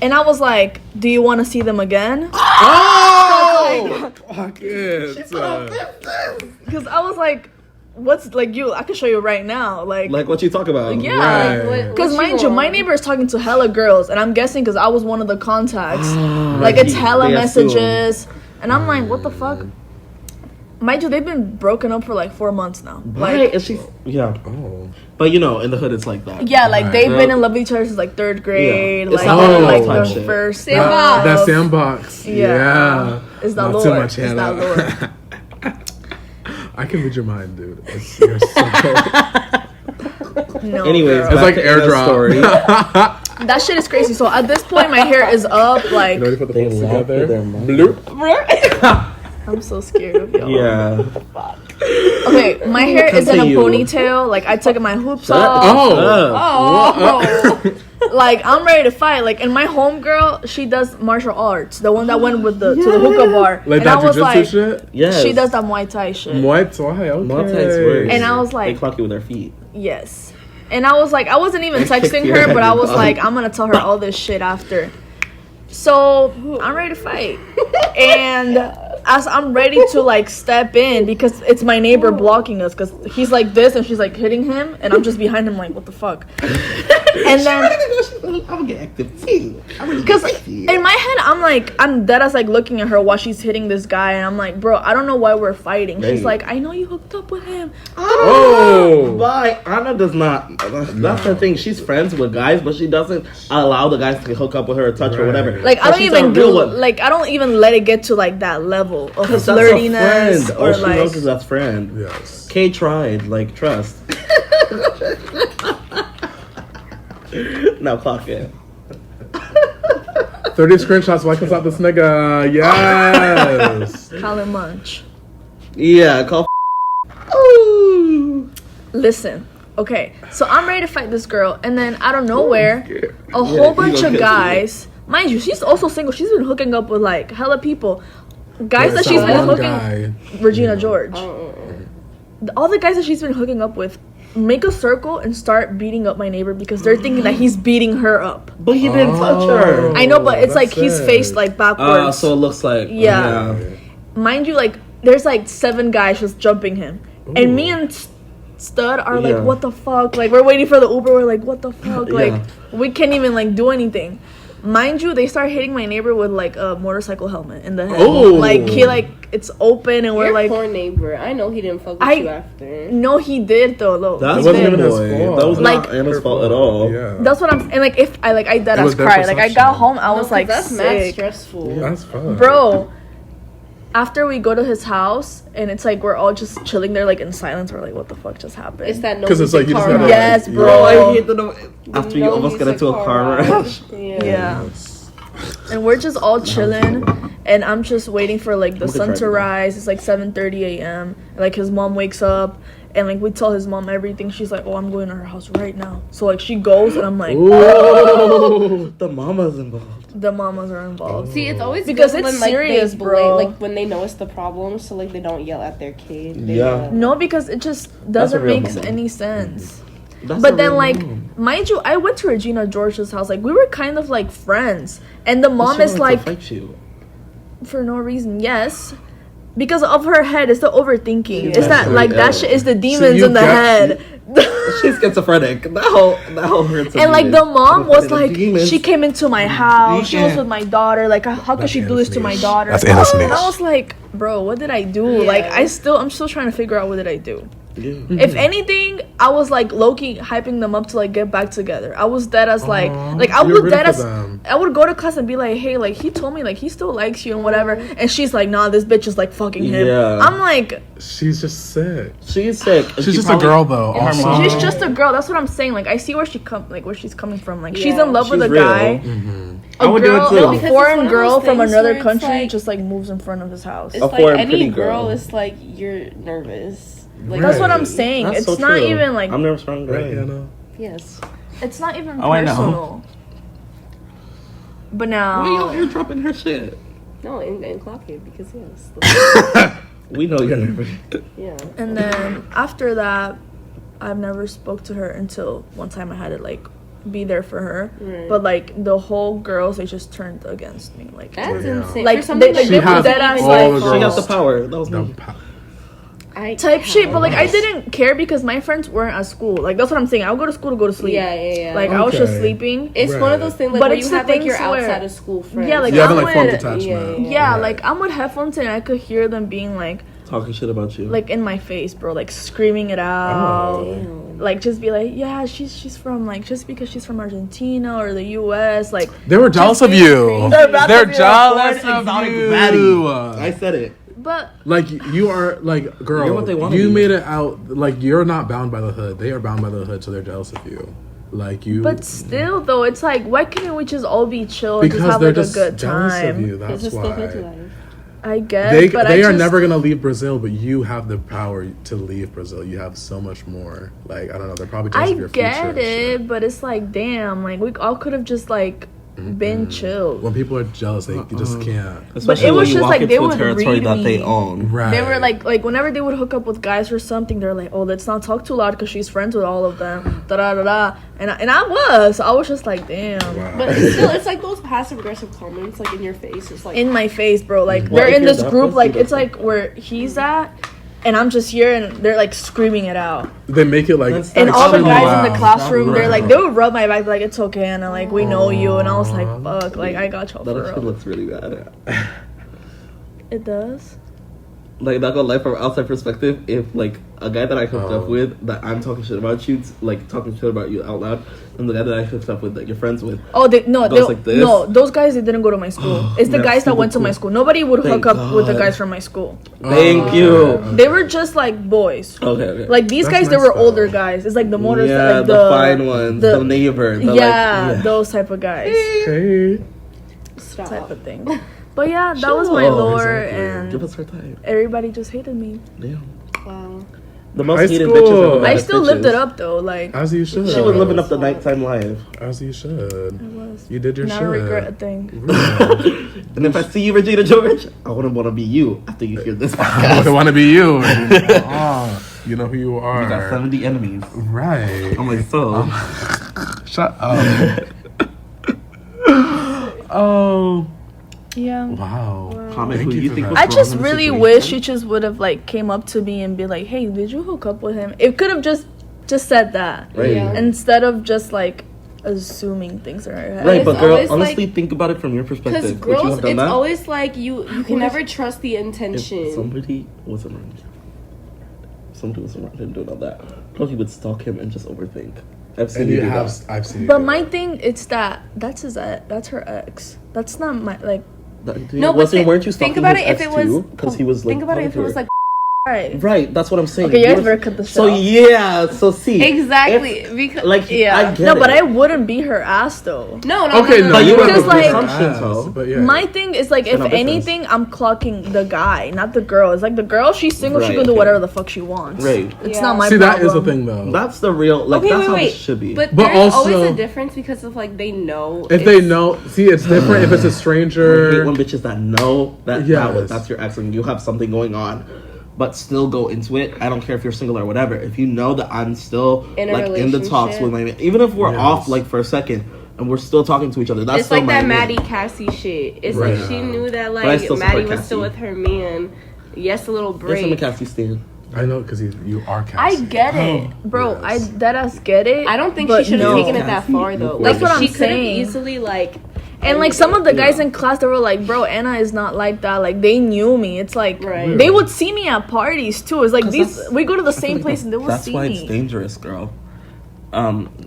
And I was like, do you want to see them again? Fuck it. Because I was like, what's like you? I can show you right now. Like what you talk about. Yeah. Because mind you, my neighbor is talking to hella girls, and I'm guessing because I was one of the contacts. Like it's hella messages, and I'm like, what the fuck? Mind you, they've been broken up for like 4 months now. Right, and she's but you know, in the hood it's like that. Yeah, like they've been in love with each other since like 3rd grade. Yeah. Like their first sandbox. That sandbox. Yeah. Is that Not Lord? too much, Is that Lord? I can read your mind, dude. You're so No. Anyways, girl. it's like airdrop. That shit is crazy. So at this point, my hair is up. Like You know, put the they phones laugh together. with their bloop. I'm so scared of y'all. Yeah. Fuck. Okay, my hair is in a Continue. ponytail. Like I took my hoops off. Oh. Like I'm ready to fight. Like, and my homegirl, she does martial arts. The one that went with to the hookah bar. Like and that I was jujitsu like, shit? Yes. she does that Muay Thai shit. Muay Thai, okay. Muay Thai's worse. And I was They like, clock you with their feet. yes. And I was like, I wasn't even They kick texting your her, but I head was off. like, I'm gonna tell her all this shit after. So I'm ready to fight. And as I'm ready to like step in, because it's my neighbor blocking us, because he's like this and she's like hitting him, and I'm just behind him like, what the fuck? And then I'm gonna get active too. because in my head I'm dead as like looking at her while she's hitting this guy, and I'm like, bro, I don't know why we're fighting. She's like, I know you hooked up with him. Oh. Why? Anna does not. That's the thing. She's friends with guys, but she doesn't allow the guys to hook up with her or touch her or whatever. Like I But don't she's a even real do one. like I don't even let it get to like that level of That's flirtiness a friend. or All she like. knows is that's friend. Yes. Kay tried. Like trust. Now clock it. 30 screenshots so I can stop this nigga. Yes. Colin Munch. Yeah. Call. Ooh. Listen, okay, so I'm ready to fight this girl, and then out of nowhere, a whole bunch gonna of catch guys. Mind you, she's also single. She's been hooking up with like hella people. Guys that she's been hooking. Regina George. All the guys that she's been hooking up with make a circle and start beating up my neighbor because they're thinking that he's beating her up. But he didn't touch her. I know, but it's like he's sick. faced like backwards. So it looks like Yeah. Mind you, like there's like 7 guys just jumping him, and me and Stud are like, what the fuck? Like we're waiting for the Uber. We're like, what the fuck? Like we can't even like do anything. Mind you, they start hitting my neighbor with like a motorcycle helmet in the head. Oh. Like he like it's open and we're Your like, poor neighbor. I know he didn't fuck with you after. no, he did though. That He wasn't did. even his fault. That was Like- not Anna's fault at all. Yeah. That's what I'm. And like if I dead It was as their cried. Like I got perception. home, I was like that's mad sick. stressful. That's fun. Bro, after we go to his house and it's like we're all just chilling there like in silence, we're like, what the fuck just happened? It's that no 'Cause it's like you just car gotta- ride. Yes, Oh, bro. I hate the after you No almost get music into a car ride. crash. Yeah. And we're just all chilling, and I'm just waiting for like the I'm gonna sun try to it. rise. It's like 7:30 a.m. Like his mom wakes up, and like we tell his mom everything. She's like, "Oh, I'm going to her house right now." So like she goes, and I'm like, Oh, the mama's involved. the mamas are involved. See, it's always Because good it's when, like, serious, they bro. like when they know it's the problem, so like they don't yell at their kid. They, Yeah. No, because it just a doesn't real make mama. any sense. That's But a then, real like, mom. mind you, I went to Regina George's house. Like, we were kind of like friends, and the mom She is wanted like, to fight you. for no reason, yes, because of her head. It's the overthinking. Yeah. It's that like that Yeah. shit is the demons you in the got- head. She's schizophrenic. That whole hurts. And like the mom was like, demons. she came into my house. She was Yeah. with my daughter. Like, how could That's she do this to my innocent. daughter? That's innocent. And I was like, bro, what did I do? Yeah. Like, I'm still trying to figure out what did I do. Yeah. If anything, I was like low-key hyping them up to like get back together. I was dead as like I You're would rooting dead for as them. I would go to class and be like, hey, like he told me like he still likes you and whatever, and she's like, nah, this bitch is like fucking him. Yeah. I'm like, She's just sick. She's sick. She's just a girl though. Her Also. mom- she's just a girl. That's what I'm saying. Like I see where she's coming from. Like she's Yeah. in love with She's a real. guy. I A would do it girl, too. a Because it's foreign one of girl those from things another where it's country like- just like moves in front of his house. It's A like foreign any pretty girl girl. is like you're nervous. Like That's what I'm Right. saying. That's It's so not true. even like I'm nervous around Right, right, Hannah? yes. it's not even Oh, I know. personal. But now Why y'all here dropping her shit? No, and clock it because yes. We know you're nervous. Yeah. And then after that, I've never spoke to her until one time I had to like be there for her. Right. But like the whole girls, they just turned against me. Like, That's Yeah. insane. Like, For something they She were has dead ass all like the She got girls. the power. That was The me. pa- type shit. But like I didn't care because my friends weren't at school. Like that's what I'm saying. I would go to school to go to sleep. Yeah. Like I was just Okay. sleeping. It's one of those things like But where it's you the have like your things where- outside of school friends. Yeah, like You I'm haven't like formed with, attachment. yeah, Right. like I'm with headphones and I could hear them being like Talking shit about you. in my face, bro, like screaming it out. Oh. Like just be like, yeah, she's from like just because she's from Argentina or the U.S. Like They were jealous of you. They're about to They're be like, jealous Foreign of exotic you. baddie. I said it. but Like you are like girl. You're what they wanna you be. made it out like you're not bound by the hood. They are bound by the hood, so they're jealous of you. Like you. but still though, it's like why couldn't we just all be chill and because just have they're like a just good jealous of time? you. That's It's just the hood why. life. I guess. They but they I are just, never gonna leave Brazil, but you have the power to leave Brazil. You have so much more. Like I don't know. They're probably jealous I of your future. get and shit. it, but it's like damn, like we all could have just like been chill. When people are jealous, they just can't. Especially it was when you just walk like they into a would territory read that they me. own. Right. They were like whenever they would hook up with guys or something, they're like, oh, let's not talk too loud because she's friends with all of them. Da da da da. And I was just like, damn, Wow. But it's still, it's like those passive aggressive comments like in your face. It's like in my face, bro. Like Well, they're if in you're this that group, pussy, like it's that's like where he's at, and I'm just here, and they're like screaming it out. They make it like That's- And all the extremely guys loud. in the classroom, they're like, Right. they would rub my back, like it's okay, and like we know you, and I was like, fuck, like I got y'all That for actually real. looks really bad. It does. Like, not gonna lie, from outside perspective, if like a guy that I hooked up with, that I'm talking shit about you, like talking shit about you out loud, and the guy that I hooked up with, that you're friends with, Oh, Goes like this? no, those guys they didn't go to my school. It's the That's guys that super went to my cool. school. Nobody would Thank hook up with the God. guys from my school. thank you. They were just like boys. Okay. Like these That's guys, they nice, were though. older guys. It's like the motors, yeah, like the fine ones, the neighbor, the yeah, like, those type of guys, Hey. stop. type of thing. But yeah, that was my Sure. lore, Exactly. Give and us her time. everybody just hated me. Damn. Wow. The most High hated school. bitches are the I baddest still lived bitches. it up though. Like As you should. She was living up the nighttime life. As you should. I was. You did your Now shit. I regret a thing. And if I see you, Regina George, I wouldn't want to be you after you hear this I podcast. want to be you. You know who you are. You got 70 enemies. Right. I'm like, so. Shut up. Oh. Yeah. Wow. Comment Thank who you you for think that. was I wrong just in the really situation. wish she just would have like came up to me and be like, "Hey, did you hook up with him?" It could have just said that Right. Yeah. instead of just like assuming things in her head. Right, It's but girl, always, honestly, like- think about it from your Because perspective. Would you girls, have done it's that? always like you can never trust the If intention. somebody wasn't around, somebody wasn't around him doing all that, probably would stalk him and just overthink. I've seen And you you do have. that. I've seen. you But do my that. thing, it's that's his ex. That's her ex. That's not my like. That- No, but weren't you think stalking about his it if ex it was too? Because he was like. think about it talking if to it was her. like Right, that's what I'm saying. Okay, you guys better cut the show. So yeah, so see. Exactly, because like I get no, but it. I wouldn't be her ass though. No. Okay, no, But you Because, have like, assumptions, though. But yeah. My thing is like, if no business. anything, I'm clocking the guy, not the girl. It's like the girl, she's single, she Right, can do okay. whatever the fuck she wants. Right. It's not my See, problem. that is the thing though. That's the real. Like that's how it should be. But But there's also- always a difference because of like they know. If they know, see, it's different if it's a I hate stranger. when bitches that know that Yes. that's your ex and you have something going on, but still go into it. I don't care if you're single or whatever. If you know that I'm still In a like in the talks with my man, even if we're Yes. off like for a second and we're still talking to each other, that's It's still like my that man. Maddie Cassie shit. It's Right. like she knew that But I like still Maddie support was still Cassie. with her man. Yes, a little Yes, break. I'm a Cassie stan. I know because you are Cassie. I get it, bro. Yes. I deadass get it. I don't think but she should have no. taken it that far though. That's Like what she I'm could have saying. easily like. And like some of the guys Yeah. in class, they were like, "Bro, Anna is not like that." Like they knew me. It's like Right. they would see me at parties too. It's like 'Cause these. that's- We go to the I feel same like place and they will that's see why me. it's dangerous, girl.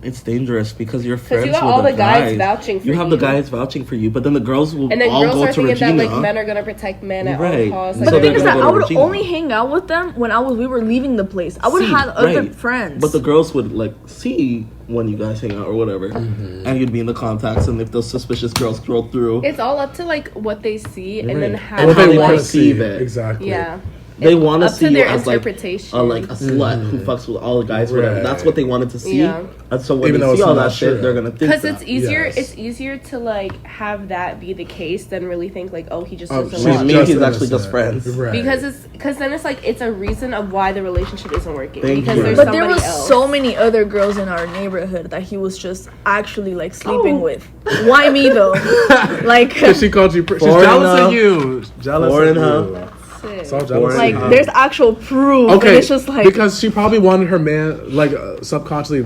It's dangerous because you're friends you got with all the the guys vouching for You have the you. guys vouching for you, but then the girls will And then all girls go are to thinking Regina. that like men are gonna protect men at Right. all costs. But So the thing they're is that gonna I go to would Regina. only hang out with them when we were leaving the place. I would See, have other right. friends. But the girls would like see when you guys hang out or whatever, and you'd be in the contacts. And if those suspicious girls scroll through, It's all up to like what they see and then Right. how And what how they they want to perceive see. it. Exactly. Yeah. they It's want to up see to you their as like interpretation. a slut who fucks with all the guys. Whatever. Right. That's what they wanted to see. Yeah. And so when Even they though see it's all not that shit, true. they're gonna think Because that. it's easier. Yes. It's easier to like have that be the case than really think like, oh, he just Oh, doesn't she's want me, me. he's just actually just innocent. friends. Right. Because then it's like it's a reason of why the relationship isn't working. Thank because you. there's But there somebody was else. so many other girls in our neighborhood that he was just actually like sleeping Oh. with. Why me though? Like, Because she called you. She's Foreign jealous enough. of you. Jealous Foreign of you. enough. It's all jealous. like of you. there's actual proof. Okay, And it's just like because she probably wanted her man, like subconsciously,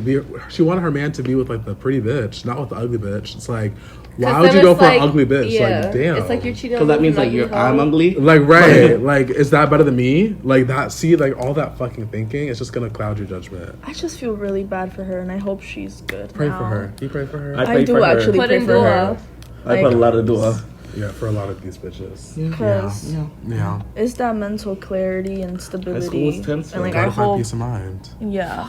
she wanted her man to be with like the pretty bitch, not with the ugly bitch. It's like, why 'Cause would then you go it's for like- an ugly bitch? Yeah. Like, damn. It's like you're cheating. Because that means like I'm ugly. Like, right? Like, is that better than me? Like that? See, like all that fucking thinking, it's just gonna cloud your judgment. I just feel really bad for her, and I hope she's good. Pray now. for her. You pray for her. I I pray do for her. actually Put pray in for her. I put a lot of dua. Yeah, for a lot of these bitches. Because Yeah. it's that mental clarity and High school stability. was tense, And like Gotta I find hope, peace of mind. yeah.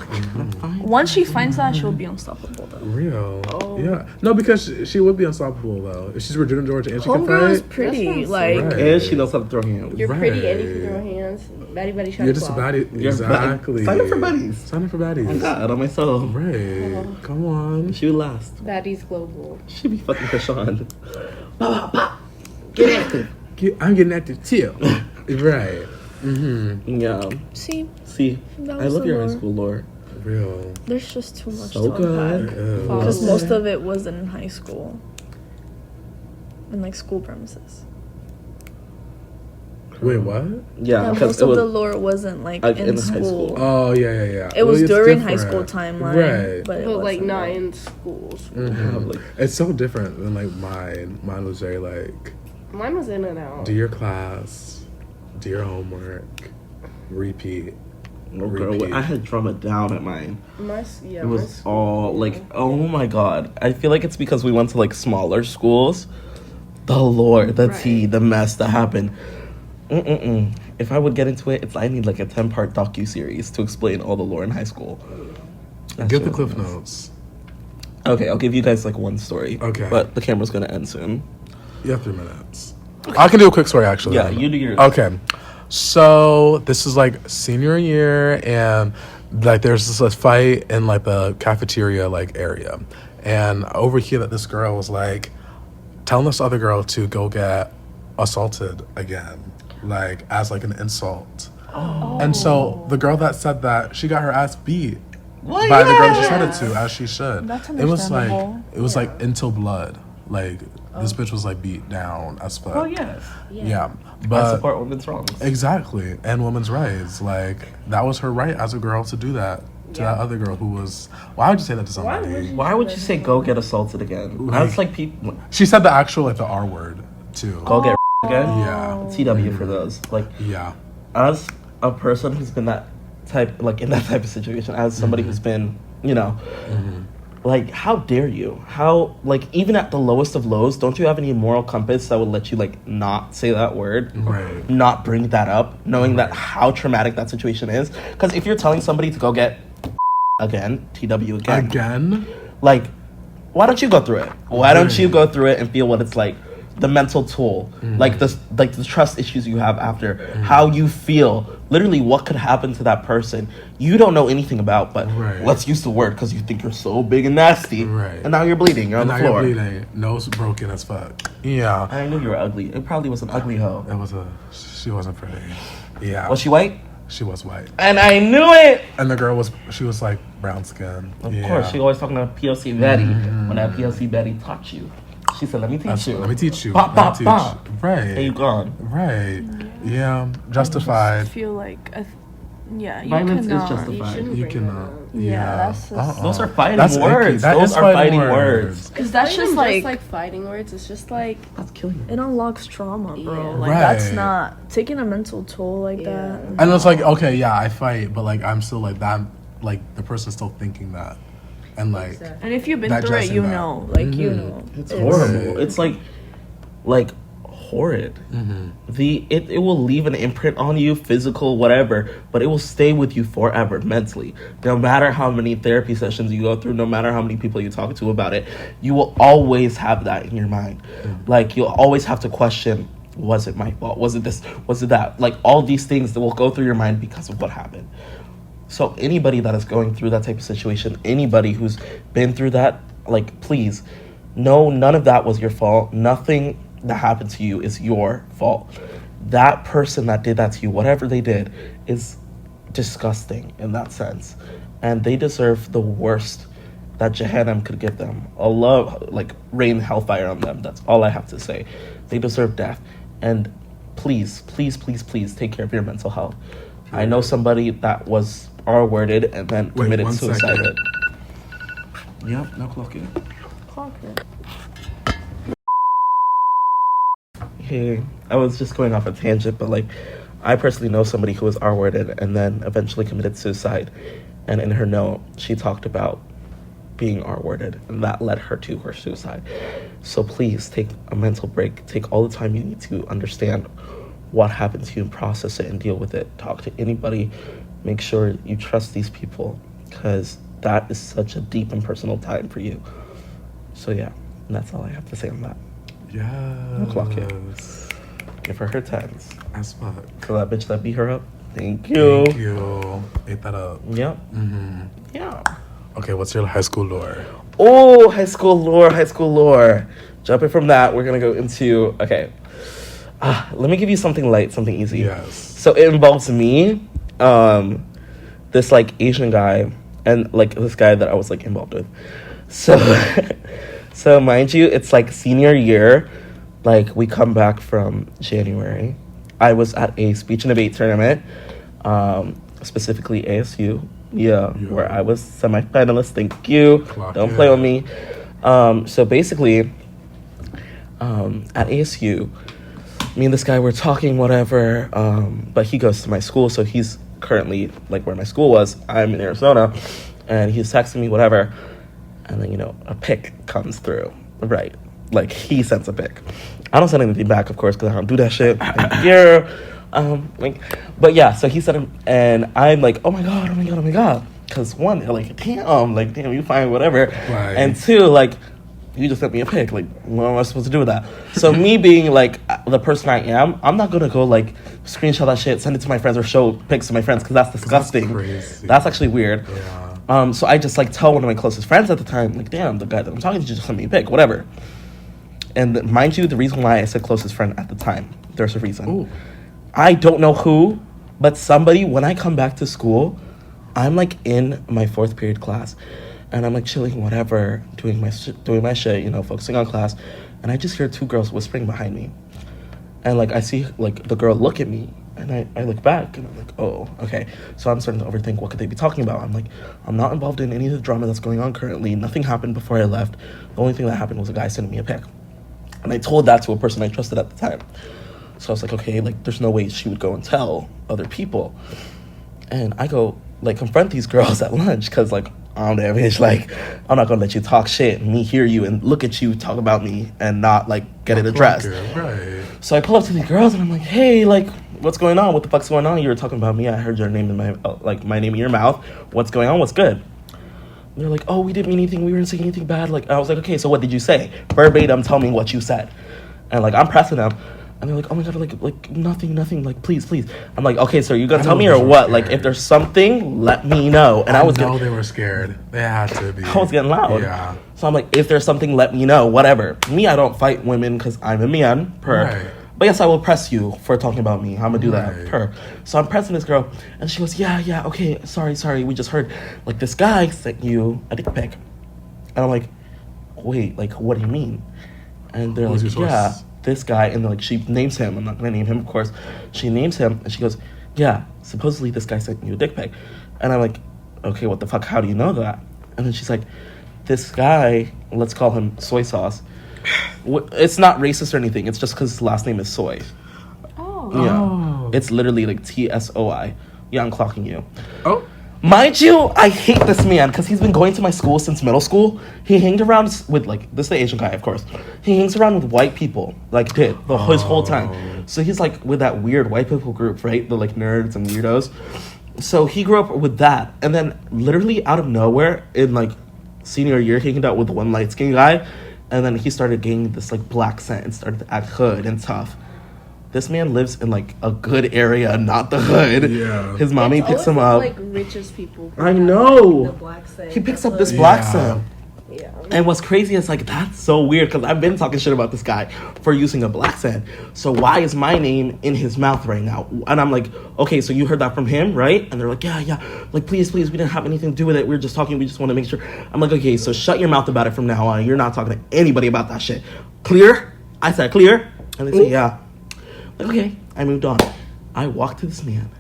Once she finds that, she'll be unstoppable though. Real. Oh. Yeah. No, because she would be unstoppable though. If she's Regina Georgia and she can Homegirl is fight. pretty. That's what Like I'm saying. And she knows how to throw hands. You're pretty and you can Right. throw hands. Batty shot You're just a o'clock. baddie. You're Exactly. Sign up for buddies. Sign up for baddies. God, on myself. Right. Come on. She would last. Baddies global. She be fucking Krishan. Get active. I'm getting active too. Right. Mm-hmm. Yeah. see, See, That I was love the your high lore. school lore. Real. there's just too much So to good. unpack. Ew. Because most of it wasn't in high school. In like school premises. Wait, what? Yeah, Yeah, because most it of was the lore wasn't like like, in in high school. school. Oh yeah. It was Well, it's during high school different. timeline, Right. but it But like wasn't, not in schools. Mhm. like It's so different than like mine. Mine was very like, Mine was in and out. do your class, do your homework, repeat. oh, girl, Repeat. I had drama down at mine. Yeah, It was all like, oh my god. I feel like it's because we went to like smaller schools. The lore, the tea, Right. the mess that happened. If I would get into it, I need like a 10-part docu-series to explain all the lore in high school. That Get shit the was cliff nuts. notes. Okay, I'll give you guys like one story. Okay. But the camera's gonna end soon. You have 3 minutes. I can do a quick story actually. Yeah, you do yours. Okay. So this is like senior year, and like there's this fight in like the cafeteria like area, and over here that this girl was like telling this other girl to go get assaulted again, like as like an insult. And so the girl that said that, she got her ass beat Well, by the girl that she yeah. said it to, as she should. That's It was like understandable. like into blood. Like this bitch was like beat down as fuck. Oh yes. Yeah, I but support women's wrongs. exactly, and women's rights. Like that was her right as a girl to do that to that other girl who was. Why would you say that to somebody? Why would you say go get assaulted again? That's like people She said the actual like the R word too. go get again. Yeah, TW for those. Like yeah, as a person who's been that type, like in that type of situation, as somebody who's been, you know, Like, how dare you? How, like, even at the lowest of lows, don't you have any moral compass that would let you, like, not say that word? Right. Not bring that up, knowing that how traumatic that situation is? Because if you're telling somebody to go get again, TW again. Like, why don't you go through it? Why don't you go through it and feel what it's like? The mental toll, like the trust issues you have after, how you feel, literally what could happen to that person you don't know anything about, but let's use the word because you think you're so big and nasty, and now you're bleeding, you're on the floor. You're bleeding, nose broken as fuck. Yeah. I knew you were ugly. It probably was an ugly hoe. She wasn't pretty. Yeah. Was she white? She was white. And I knew it! And the girl she was like brown skin. Of course, she always talking to POC Betty when that POC Betty taught you. She said, let me teach you. Let me teach you. Bop, bop, bop. Right. And you gone. Right. Yeah. Justified. I feel like, you violence is cannot. justified. You cannot. Yeah, that's just... Those are fighting words. Those are fighting words. Because that's just like fighting words. It's just like... That's killing you. It unlocks trauma, bro. Yeah. Like, that's not... Taking a mental toll like that. And it's like, okay, yeah, I fight, but like, I'm still like that. Like, the person's still thinking that. And like... And if you've been through it, you know. Like, you know. It's horrible. It's like horrid. It will leave an imprint on you, physical, whatever, but it will stay with you forever mentally. No matter how many therapy sessions you go through, no matter how many people you talk to about it, you will always have that in your mind. Like, you'll always have to question, was it my fault? Was it this? Was it that? Like, all these things that will go through your mind because of what happened. So anybody that is going through that type of situation, anybody who's been through that, like, please, no, none of that was your fault. Nothing that happened to you is your fault. That person that did that to you, whatever they did, is disgusting in that sense. And they deserve the worst that Jahannam could give them. Allah, like, rain hellfire on them. That's all I have to say. They deserve death. And please, please, please, please take care of your mental health. I know somebody that was R-worded and then committed suicide. Yep, no clock it. Clock it. Hey, I was just going off a tangent, but like, I personally know somebody who was R-worded and then eventually committed suicide. And in her note, she talked about being R-worded, and that led her to her suicide. So please take a mental break. Take all the time you need to understand what happened to you and process it and deal with it. Talk to anybody. Make sure you trust these people, because that is such a deep and personal time for you. So yeah, and that's all I have to say on that. Yeah. No clock it. Give her 10s. As fuck. So that bitch that beat her up. Thank you. Thank you. Ate that up. Yep. Yeah. Okay, what's your high school lore? Oh, high school lore. Jumping from that, we're gonna go into, okay. Let me give you something light, something easy. Yes. So it involves me, this like Asian guy, and like this guy that I was like involved with. So, so mind you, it's like senior year. Like, we come back from January. I was at a speech and debate tournament, specifically ASU. Yeah, where I was semi-finalist. Thank you. Don't play with me. So basically, at ASU, me and this guy were talking, whatever, but he goes to my school, so he's currently, like, where my school was. I'm in Arizona, and he's texting me, whatever, and then, you know, a pic comes through, right? Like, he sends a pic. I don't send anything back, of course, because I don't do that shit. But yeah, so he sent him, and I'm like, oh my god. Because one, like, damn, you fine, whatever. Right. And two, like, you just sent me a pic. Like, what am I supposed to do with that? So me being, like, the person I am, I'm not going to go, like, screenshot that shit, send it to my friends, or show pics to my friends, because that's disgusting. That's crazy. That's actually weird. Yeah. So I just, like, tell one of my closest friends at the time, like, damn, the guy that I'm talking to just sent me a pic, whatever. And mind you, the reason why I said closest friend at the time, there's a reason. Ooh. I don't know who, but somebody, when I come back to school, I'm, like, in my 4th period class, and I'm, like, chilling, whatever, doing my shit, you know, focusing on class, and I just hear 2 girls whispering behind me. And, like, I see, like, the girl look at me, and I look back, and I'm like, oh, okay. So I'm starting to overthink, what could they be talking about? I'm like, I'm not involved in any of the drama that's going on currently. Nothing happened before I left. The only thing that happened was a guy sending me a pic. And I told that to a person I trusted at the time. So I was like, okay, like, there's no way she would go and tell other people. And I go, like confront these girls at lunch because like I'm that bitch. Like I'm not gonna let you talk shit and me hear you and look at you talk about me and not like get it addressed. Right. So I pull up to these girls and I'm like, hey, like what's going on? What the fuck's going on? You were talking about me. I heard your name in my name in your mouth. What's going on? What's good? And they're like, oh, we didn't mean anything. We weren't saying anything bad. Like I was like, okay, so what did you say? Verbatim, tell me what you said. And like I'm pressing them. And they're like, oh my god, like nothing, like please. I'm like, okay, so you gonna tell me or what? Like if there's something, let me know. And I know they were scared. They had to be. I was getting loud. Yeah. So I'm like, if there's something, let me know. Whatever. Me, I don't fight women because I'm a man. Right. But yes, I will press you for talking about me. I'm gonna do that. Right. Per. So I'm pressing this girl, and she goes, yeah, okay, sorry. We just heard like this guy sent you a dick pic. And I'm like, wait, like what do you mean? And they're like, yeah. This guy, and like she names him. I'm not gonna name him, of course. She names him, and she goes, "Yeah, supposedly this guy sent you a dick pic." And I'm like, "Okay, what the fuck? How do you know that?" And then she's like, "This guy, let's call him Soy Sauce. It's not racist or anything. It's just because his last name is Soy. Oh. Yeah, it's literally like TSOI. Yeah, I'm clocking you. Oh." Mind you, I hate this man because he's been going to my school since middle school. He hanged around with, like, this is the Asian guy, of course. He hangs around with white people, like, his whole time. So he's, like, with that weird white people group, right? The, like, nerds and weirdos. So he grew up with that. And then, literally out of nowhere, in, like, senior year, he hanged out with one light-skinned guy. And then he started gaining this, like, black scent and started to act hood and tough. This man lives in, like, a good area, not the hood. Yeah. His mommy picks him up. Like, richest people. I know. The black scent. He picks up this black scent. Yeah. And what's crazy is, like, that's so weird because I've been talking shit about this guy for using a black scent. So why is my name in his mouth right now? And I'm like, okay, so you heard that from him, right? And they're like, yeah. Like, please, we didn't have anything to do with it. We were just talking. We just want to make sure. I'm like, okay, so shut your mouth about it from now on. You're not talking to anybody about that shit. Clear? I said clear. And they say, yeah. Like, okay, I moved on. I walked to this man,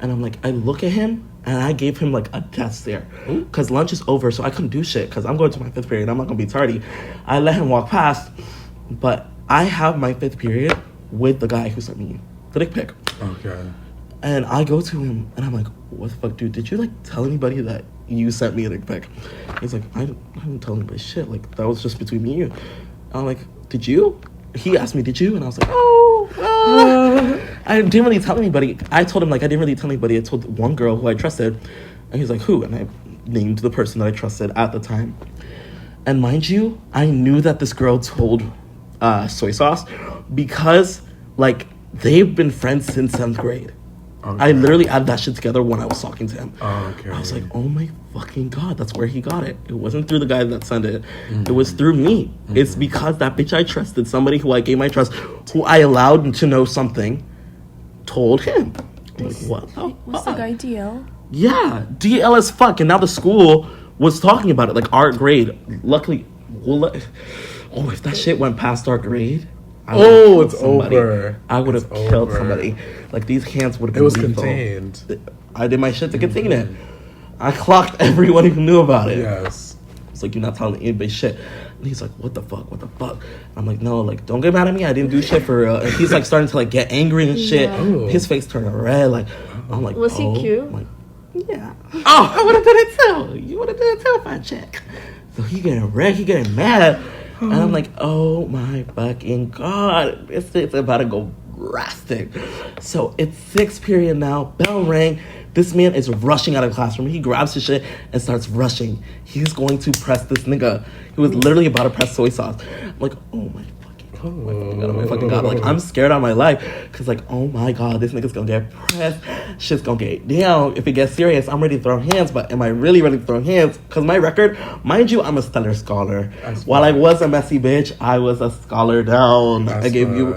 and I'm like, I look at him, and I gave him, like, a death stare. Because lunch is over, so I couldn't do shit, because I'm going to my 5th period. I'm not going to be tardy. I let him walk past, but I have my 5th period with the guy who sent me the dick pic. Okay. And I go to him, and I'm like, what the fuck, dude? Did you, like, tell anybody that you sent me a dick pic? He's like, I didn't tell anybody shit. Like, that was just between me and you. And I'm like, did you? He asked me, did you? And I was like, I didn't really tell anybody. I told him, like, I didn't really tell anybody. I told one girl who I trusted. And he's like, who? And I named the person that I trusted at the time. And mind you, I knew that this girl told Soy Sauce because, like, they've been friends since 7th grade. Okay. I literally added that shit together when I was talking to him. Okay. I was like, oh my fucking god, that's where he got it. It wasn't through the guy that sent it. Mm-hmm. It was through me. Mm-hmm. It's because that bitch I trusted, somebody who I gave my trust, who I allowed to know something, told him. Like, what the What's fuck? the guy, DL? Yeah, DL as fuck. And now the school was talking about it, like our grade. Luckily, if that shit went past our grade, it's over. I would have killed somebody. Like, these hands would have been It was lethal. contained. I did my shit to contain it. I clocked everyone who knew about it. Yes. It's like, you're not telling anybody shit. And he's like, what the fuck? I'm like, no, like, don't get mad at me. I didn't do shit for real. And he's like starting to like get angry and shit. Yeah. His face turned red. Like, I'm like, was he cute? I'm like, yeah. Oh, I would have done it too. You would have done it too if I check. So he getting red. He getting mad. And I'm like, oh my fucking god. It's about to go drastic. So it's 6th period now. Bell rang. This man is rushing out of the classroom. He grabs his shit and starts rushing. He's going to press this nigga. He was literally about to press Soy Sauce. I'm like, oh my fucking god. Like, I'm scared on my life. Because, like, oh my god, this nigga's gonna get pressed. Shit's gonna get down. If it gets serious, I'm ready to throw hands. But am I really ready to throw hands? Because my record, mind you, I'm a stellar scholar. While I was a messy bitch, I was a scholar down. I gave you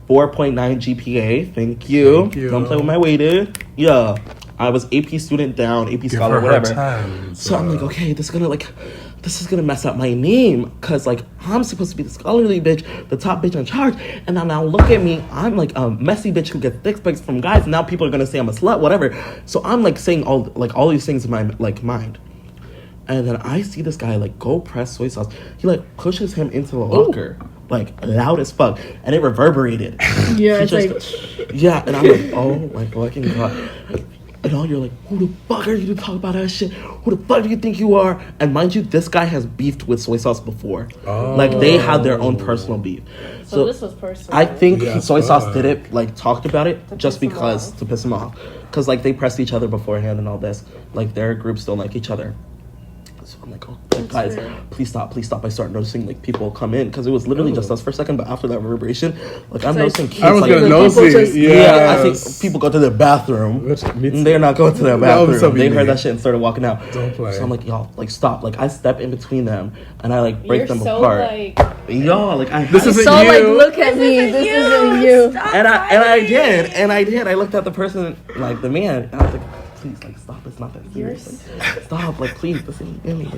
4.9 GPA. Thank you. Don't play with my weighted. Yeah. I was AP student down, AP scholar, whatever. So I'm like, okay, this is gonna mess up my name, cause like I'm supposed to be the scholarly bitch, the top bitch in charge, and now look at me, I'm like a messy bitch who gets dick pics from guys. Now people are gonna say I'm a slut, whatever. So I'm like saying all these things in my like mind, and then I see this guy like go press Soy Sauce. He like pushes him into the locker. Like loud as fuck, and it reverberated. Yeah, it's and I'm like, oh my fucking god. And all you're like, who the fuck are you to talk about that shit? Who the fuck do you think you are? And mind you, this guy has beefed with Soy Sauce before. Like, they had their own personal beef. So this was personal. I think Soy Sauce did it, like, talked about it just because, to piss him off. Because, like, they pressed each other beforehand and all this. Like, their groups don't like each other. So I'm like, oh, like, guys, please stop. I start noticing, like, people come in. Because it was literally just us for a second, but after that reverberation, like, I'm noticing kids. I was like, gonna nosy. Yeah, I think people go to their bathroom. They're not going to their bathroom. They heard that shit and started walking out. Don't play. So I'm like, y'all, like, stop. Like, I step in between them and I, like, break them so, apart. Like, y'all, like, this isn't so, you. like, look at me. This isn't you. And I did. I looked at the person, like, the man, and I was like, please, like, stop. It's not that serious. Like, stop, like, please, this ain't me.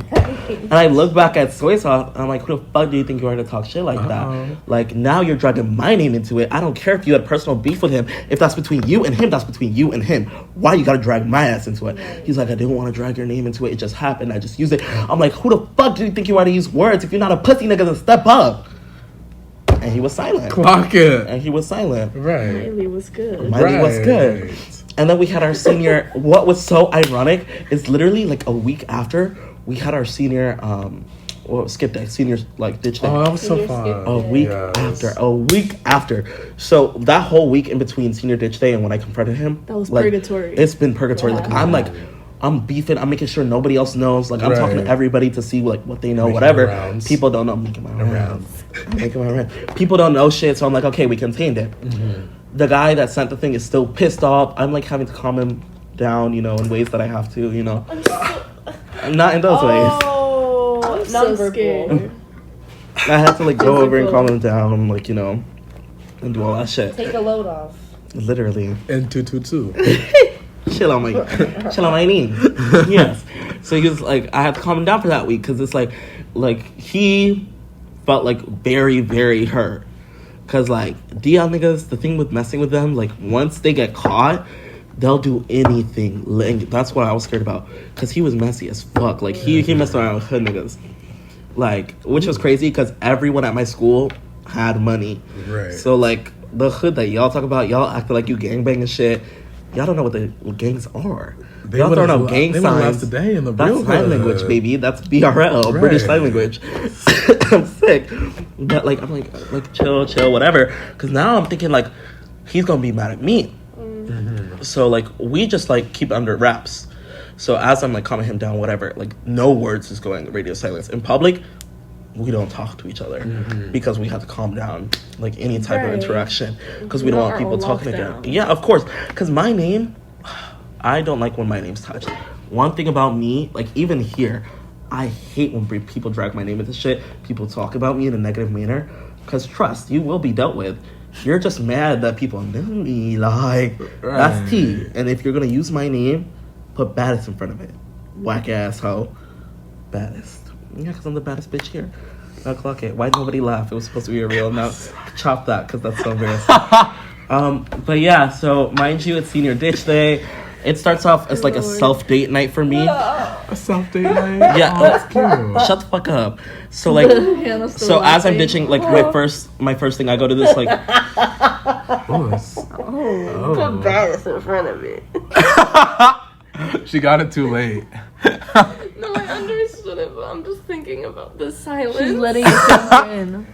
And I look back at Soy Sauce, and I'm like, who the fuck do you think you are to talk shit like that? Like, now you're dragging my name into it. I don't care if you had personal beef with him. If that's between you and him, that's between you and him. Why you gotta drag my ass into it? He's like, I didn't want to drag your name into it. It just happened. I just used it. I'm like, who the fuck do you think you are to use words? If you're not a pussy nigga, then step up. And he was silent. Clock it. And he was silent. Right. Miley was good. Miley was good. And then we had our senior. What was so ironic is literally like a week after we had our senior. Skip day, seniors like ditch day. Oh, that was so fun. A week after. So that whole week in between senior ditch day and when I confronted him, that was like, purgatory. It's been purgatory. Yeah. I'm beefing. I'm making sure nobody else knows. Like, I'm talking to everybody to see like what they know, Making whatever. rounds. People don't know. I'm making my rounds. Making my rounds. People don't know shit, so I'm like, okay, we contained it. The guy that sent the thing is still pissed off. I'm like having to calm him down, you know, in ways that I have to, you know. I'm not in those ways. Oh, so scared. I had to like go over and calm him down, like, you know, and do all that shit. Take a load off. Literally. And 222. chill on my knee. Yes. So he was like, I had to calm him down for that week because it's like he felt like very, very hurt. Because like DL niggas, the thing with messing with them, like once they get caught, they'll do anything. That's what I was scared about. Because he was messy as fuck. Like he messed around with hood niggas. Like, which was crazy because everyone at my school had money. Right. So like the hood that y'all talk about, y'all acting like you gangbang and shit. Y'all don't know what the gangs are. Y'all throwing out gang signs. Today in the That's real sign hood. language, baby. That's BRL, Right. British Sign Language. I'm sick. But like, I'm like chill, whatever. Because now I'm thinking like, he's gonna be mad at me. So like, we just like keep it under wraps. So as I'm like calming him down, whatever, like no words is going radio silence. In public, we don't talk to each other because we have to calm down like any type of interaction because we don't want people talking again. Yeah, of course. Because my name, I don't like when my name's touched. One thing about me, like even here, I hate when people drag my name into shit. People talk about me in a negative manner. Because trust, you will be dealt with. You're just mad that people know me. Like, that's T. And if you're going to use my name, put baddest in front of it. Whack ass hoe. Baddest. Yeah, because I'm the baddest bitch here. Now clock it. Why nobody laugh? It was supposed to be a real. Now chop that because that's so embarrassing. But yeah, so mind you, it's senior ditch day. It starts off as like a self-date night for me. A self-date night? Yeah. Oh, that's cute. Shut the fuck up. So like, so as I'm ditching, like my first thing I go to this like. Put baddest in front of it. She got it too late. No, I understood it, but I'm just thinking about the silence. She's letting it sink in.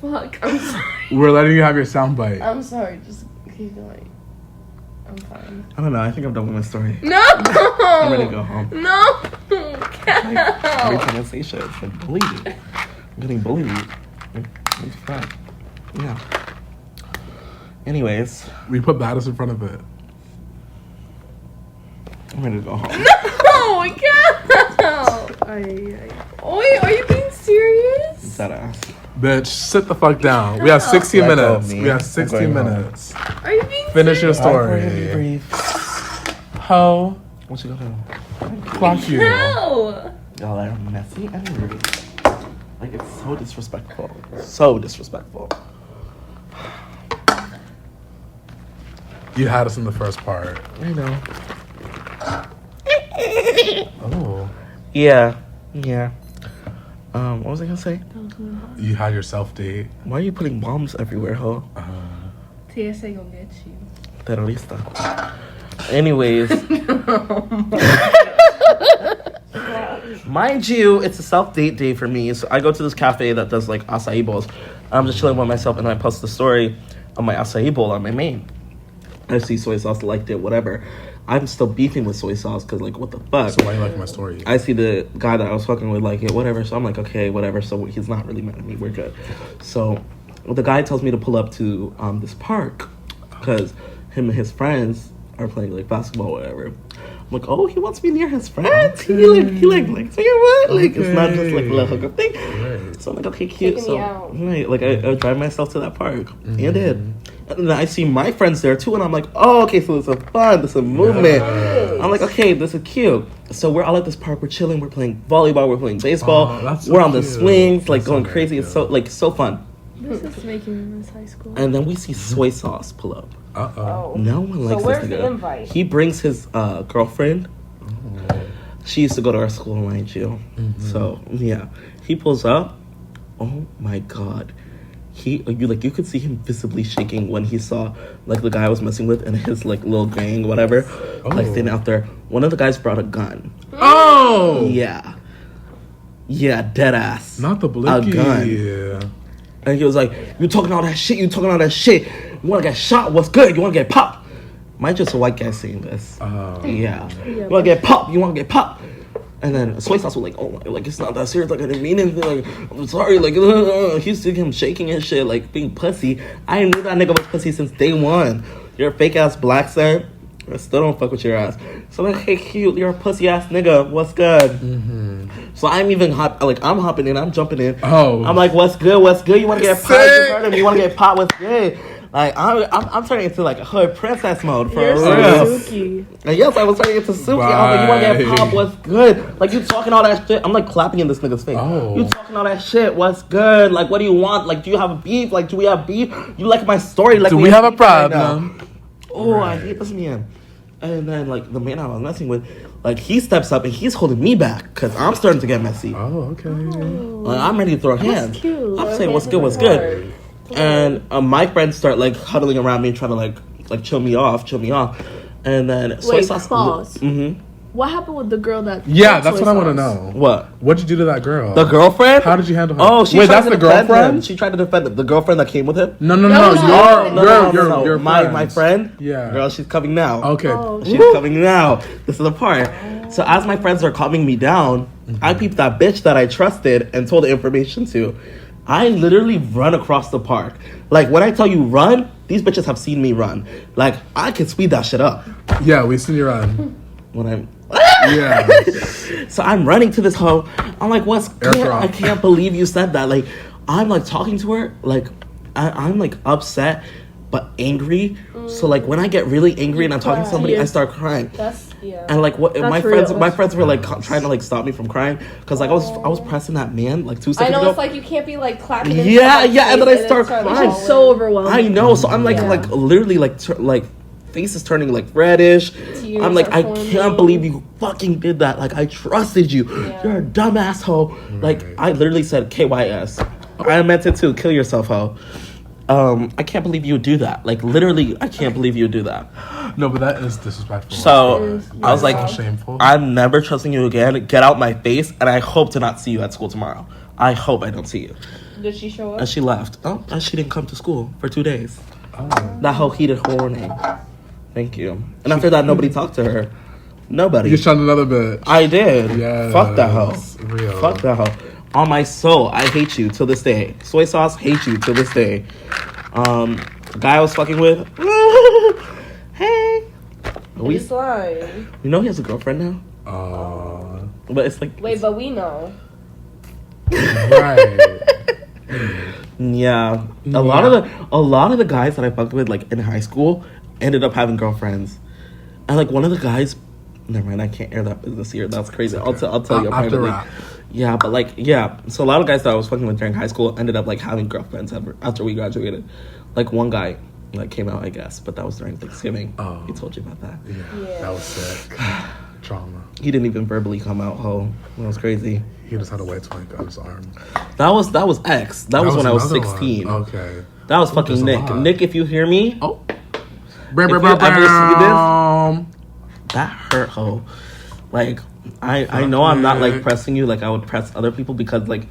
Fuck, I'm sorry. We're letting you have your soundbite. I'm sorry, just keep going. I'm fine. I don't know. I think I'm done with my story. No! I'm ready to go home. No! Every time I say shit, it's like bullied. I'm getting bullied. It's fine. Yeah. Anyways, We put baddest in front of it. I'm ready to go home. No, I can't! Wait, are you being serious? That ass. Bitch, sit the fuck down. We have 16 Let go of minutes. me. We have I'm 16 going home. minutes. Are you being Finish your serious? story. Debrief. Ho. What you gonna do? Clock you. No! Y'all are messy and rude. Like, it's so disrespectful. So disrespectful. You had us in the first part. I know. Oh. Yeah. What was I gonna say? You had your self-date. Why are you putting bombs everywhere, ho? TSA gonna get you. Terrorista. Anyways. Mind you, it's a self-date day for me. So I go to this cafe that does like acai bowls. I'm just chilling by myself, and then I post the story of my acai bowl on my main. I see soy sauce, liked it, whatever. I'm still beefing with soy sauce because, like, what the fuck? So why you like my story? I see the guy that I was fucking with like it, whatever. So I'm like, okay, whatever. So he's not really mad at me. We're good. So the guy tells me to pull up to this park because him and his friends are playing like basketball, or whatever. I'm like, oh, he wants me near his friends. Okay. He like likes me or what? Like, it's not just like a little hookup thing. Right. So I'm like, okay, cute. Taking So me out. right, like I drive myself to that park and did. And then I see my friends there too, and I'm like, oh, okay, so it's a fun, this is a movement. Yes. I'm like, okay, this is cute. So we're all at this park, we're chilling, we're playing volleyball, we're playing baseball, Oh, that's so we're on the cute. swings, like That's going so crazy. It's so cute. so fun. This is making me miss high school. And then we see soy sauce pull up. Uh-oh. No one likes where's this the nigga. invite? He brings his girlfriend. She used to go to our school, mind you. So yeah, he pulls up. Oh my god, you could see him visibly shaking when he saw like the guy I was messing with and his like little gang, whatever, like standing out there. One of the guys brought a gun. Oh! Yeah, dead ass. Not the blicky. A gun. Yeah. And he was like, "You talking all that shit? You talking all that shit? You want to get shot? What's good? You want to get popped?" Mind just a white guy saying this. Yeah. You want to get popped? You want to get popped? And then soy sauce was like, "Oh my, like it's not that serious. Like I didn't mean anything. Like I'm sorry. Like he's seeing him shaking and shit, like being pussy. I knew that nigga was pussy since day one. You're a fake ass black son. I still don't fuck with your ass. So I'm like, hey, cute, you're a pussy ass nigga. What's good? So I'm even I'm hopping in. I'm jumping in. Oh. I'm like, what's good? What's good? You want to get popped? You want to get popped? What's good? Like I'm turning into like a hood princess mode for You're real. so Suki. And yes, I was turning into Suki. I was like, you want to get popped? What's good? Like, you talking all that shit. I'm like clapping in this nigga's face. Oh. You talking all that shit. What's good? Like, what do you want? Like, do you have a beef? Like, do we have beef? You like my story? Like, Do we have a beef right now. problem? Oh, I hate this man. And then, like, the man I was messing with, like, he steps up and he's holding me back because I'm starting to get messy. Oh, okay. Like, I'm ready to throw hands. cute. I'm saying, what's good? What's good? And my friends start, like, huddling around me, trying to, like chill me off. And then soy Wait, sauce. pause. Mm-hmm. What happened with the girl that? Yeah, took that's soy what I want to sauce? know. What? What'd you do to that girl? The girlfriend? How did you handle her? Oh, she Wait, tried that's to the defend him. girlfriend? She tried to defend the girlfriend that came with him. No. Your My friend. Yeah. Girl, she's coming now. Okay. Oh. She's coming now. This is the part. So as my friends are calming me down, I peeped that bitch that I trusted and told the information to. I literally run across the park. Like, when I tell you run, these bitches have seen me run. Like, I can speed that shit up. Yeah, we seen you run. When I'm... Yeah. So I'm running to this hoe. I'm like, what's good? Airdrop. I can't believe you said that. Like, I'm like talking to her. Like, I'm like upset but angry. So like when I get really angry and I'm talking to somebody, I start crying. And like what That's my real. friends were like trying to like stop me from crying because like I was pressing that man like 2 I seconds know ago. it's like you can't be like clapping. Yeah, and then I start crying. It's so overwhelming. I know. So I'm like literally like face is turning like reddish. Tears I'm like, are I forming. can't believe you fucking did that. Like I trusted you. You're a dumb asshole. Like I literally said KYS. I meant it too. Kill yourself, hoe. I can't believe you would do that. Like literally, I can't believe you would do that. No, but that is disrespectful. So I was like, so shameful. I'm never trusting you again. Get out my face, and I hope to not see you at school tomorrow. I hope I don't see you. Did she show up? And she left. Oh, and she didn't come to school for 2 days. Oh. That whole heated warning. Thank you. And after that, nobody talked to her. Nobody. You shot another bitch. I did. Yes. Fuck that hoe. Real. Fuck that hoe. On my soul, I hate you till this day. Soy sauce, hate you till this day. The guy I was fucking with. Hey. He's lying. You know he has a girlfriend now? But it's like. Wait, but we know. Right. Yeah. A lot of the guys that I fucked with like in high school ended up having girlfriends. And like one of the guys, never mind, I can't air that business here. That's crazy. Okay. I'll tell you privately. Yeah, but like so a lot of guys that I was fucking with during high school ended up like having girlfriends after we graduated. Like one guy like came out, I guess, but that was during Thanksgiving. Oh. He told you about that. Yeah. That was sick. Trauma. He didn't even verbally come out, ho. That was crazy. He just had a white twink on his arm. That was X. That was when I was another 16. one. Okay. That was fucking There's a Nick. lot. Nick, if you hear me, Oh. if you ever see this, that hurt, ho. Like, I know I'm not, like, pressing you like I would press other people because, like,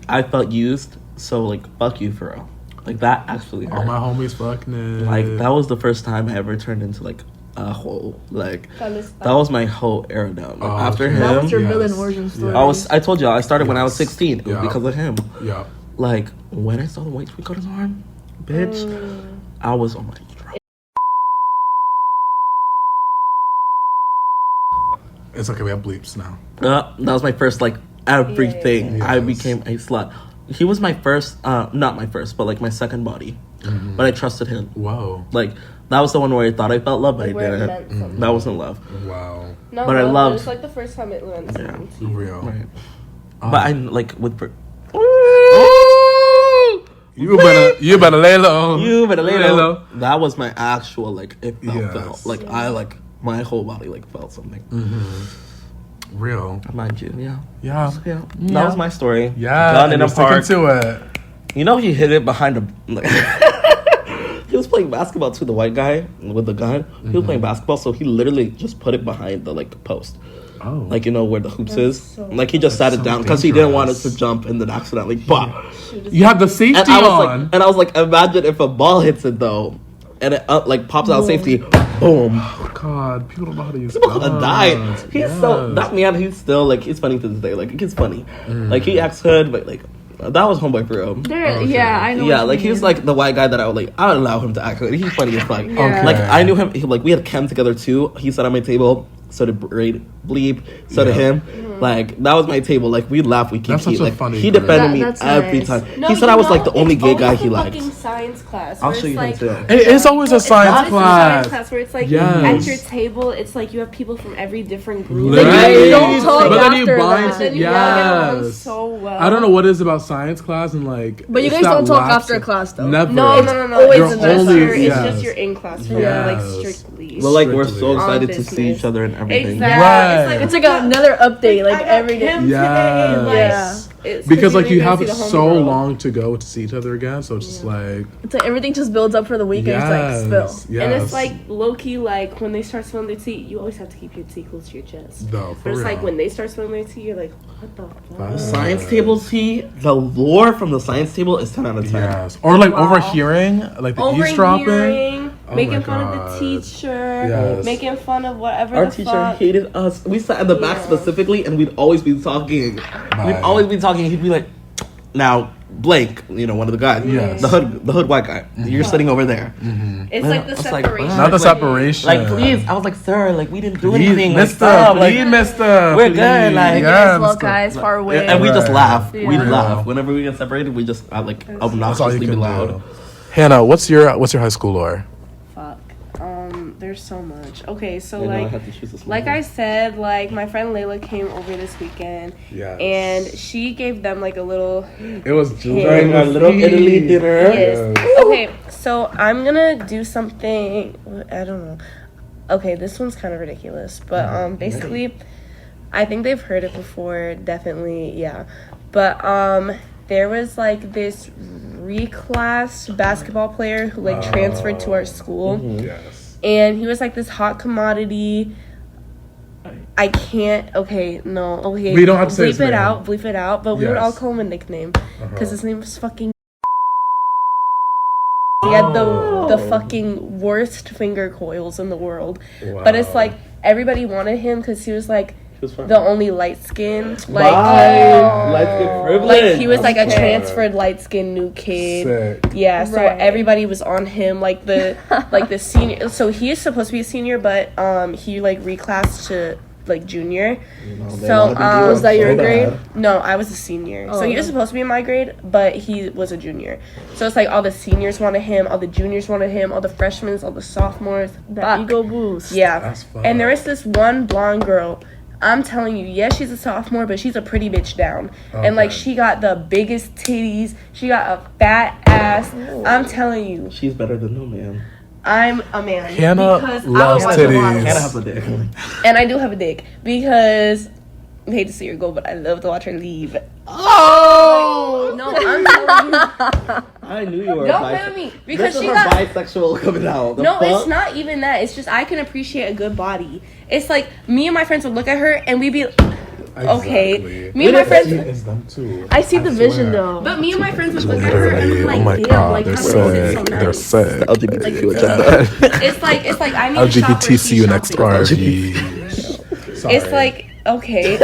I felt used. So, like, fuck you, for real. Like, that actually hurt. All my homies fucking it. Like, that was the first time I ever turned into, like, a hoe. Like, that was my whole era down. Like, after him. That was your villain origin story. I told y'all, I started when I was 16. It was because of him. Yeah. Like, when I saw the white streak on his arm, bitch, I was on my drop. It's okay, we have bleeps now. That was my first, like, everything. Yes. I became a slut. He was my first, not my first, but, like, my second body. Mm-hmm. But I trusted him. Whoa. Like, that was the one where I thought I felt love, but I didn't. Mm-hmm. That wasn't love. Wow. No, but I loved. It's like the first time it went. Yeah. Real. Right. But I, like, with... You better lay low. You better lay low. That was my actual, like, it felt. Like, I, like, my whole body, like, felt something. Mm-hmm. Real. Mind you, yeah. Yeah. So, yeah. That was my story. Yeah. Done in a park. To it. You know, he hit it behind a... Like, he was playing basketball, too, the white guy with the gun. He was playing basketball, so he literally just put it behind the, like, post. Oh. Like, you know, where the hoops is. So like, he just sat it down because he didn't want us to jump and then accidentally pop. You have the safety and I was on. Like, and I was like, imagine if a ball hits it, though. And it, like, pops out safety. Boom. Oh, God. People don't know how to use People could have died. He's so... That man, he's still, like, he's funny to this day. Like, he's funny. Like, he acts hood, but, like... That was homeboy for real. Yeah, I know. Yeah, like he was like the white guy that I would allow him to act. Like, he's funny as fuck. Yeah. Okay. Like I knew him. Like we had chem together too. He sat on my table. So did Bleep. So did him. Like that was my table. Like we'd laugh. We keep like funny. He defended me every nice. time. No, he said I was like the only gay guy he liked. Fucking science class. I'll show you him too. It's always a science class. Where it's like at your table, it's like you have people from every different group. Like, you don't talk but after then you bind that. it. Get along so well. I don't know what it is about science class and like. But you guys don't talk after class though. Never. No. Always It's just your in class for like strictly. Well, like we're so excited to see each other and everything. Exactly. Right. It's like another update, like every day. Yeah. Because like you have so long to go to see each other again, so it's just like it's like everything just builds up for the weekend. It's like spill. Yes. And it's like low key, like when they start smelling their tea, you always have to keep your tea close to your chest. No, but it's like when they start smelling their tea, you're like, what the fuck? Science table tea, the lore from the science table is 10 out of 10. Yes. Or like overhearing, like the eavesdropping. Making fun of the teacher, making fun of whatever. Our teacher hated us. We sat in the back specifically, and we'd always be talking. We'd always be talking. He'd be like, "Now, Blake, you know, one of the guys, the hood white guy. You're sitting over there." Mm-hmm. It's like the separation. Not the separation. Like, please. I was like, sir, like we didn't do anything. Mister, We're good. Like, little guys far away, and we just laugh. We laugh whenever we get separated. We just like obnoxiously be loud. Hannah, what's your high school lore? There's so much. Okay, so like I said, like my friend Layla came over this weekend, and she gave them like a little. It was during our little Italy dinner. Yes. Okay, so I'm gonna do something. I don't know. Okay, this one's kind of ridiculous, but basically, I think they've heard it before. Definitely, yeah. But there was like this reclass basketball player who like transferred to our school. Yes. And he was like this hot commodity. I can't. Okay, no. Okay, we don't have to say his name. Bleep it out. But we would all call him a nickname because his name was fucking. He had the fucking worst finger coils in the world. Wow. But it's like everybody wanted him because he was like the only light skin. Like light skin privilege. Like he was like a transferred light skinned new kid. Sick. Yeah, so everybody was on him, like the senior. So he is supposed to be a senior, but he like reclassed to like junior. So was that your grade? No, I was a senior. So he was supposed to be in my grade, but he was a junior. So it's like all the seniors wanted him, all the juniors wanted him, all the freshmen, all the sophomores. That ego boost. Yeah. That's fun. And there was this one blonde girl. I'm telling you, yes, she's a sophomore, but she's a pretty bitch down. Okay. And, like, she got the biggest titties. She got a fat ass. Ooh. I'm telling you. She's better than no man. I'm a man. Hannah loves titties. Hannah has a dick. And I do have a dick. Because, I hate to see her go, but I love to watch her leave. Oh! No, I'm telling you. I knew you were. Don't play with me because this she is got bisexual coming out. No, it's not even that. It's just I can appreciate a good body. It's like me and my friends would look at her and we'd be okay. Exactly. Me and my friends. It's them too. I see the vision swear. though. But me and my friends would look at her and Literally, be like, oh my damn, god, like they're how is it so sick. They're nice? sick. The LGBTQ agenda. It's like I need to shop where LGBT, see she's you next shopping. RV. Sorry. It's like okay.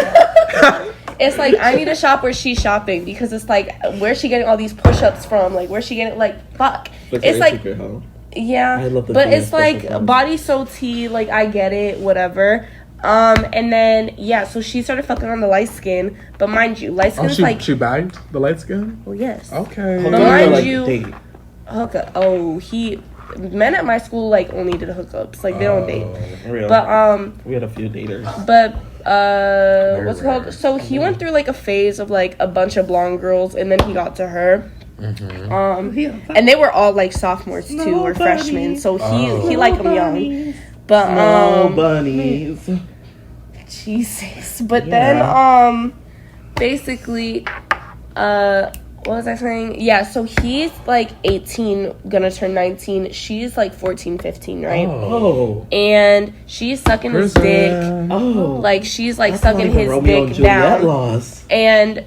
It's like I need to shop where she's shopping because it's like where's she getting all these push-ups from? Like where's she getting like fuck? It's like secret, huh? yeah, I love the but Venus it's like push-up. body so tea. Like I get it, whatever. And then yeah, so she started fucking on the light skin, but mind you, light skin is like she bagged the light skin? well, yes. Okay. But mind you, hookup. Oh, men at my school like only did hookups. Like they don't date. Real. But we had a few daters. But what's it called? So he went through like a phase of like a bunch of blonde girls, and then he got to her. And they were all like sophomores too or freshmen. So he liked them young. But No bunnies. Jesus. But then basically what was I saying? Yeah, so he's like 18, gonna turn 19. She's like 14, 15, right? Oh. And she's sucking his dick. Oh. Like she's like That's sucking not even his Romeo and dick Juliet down. laws. And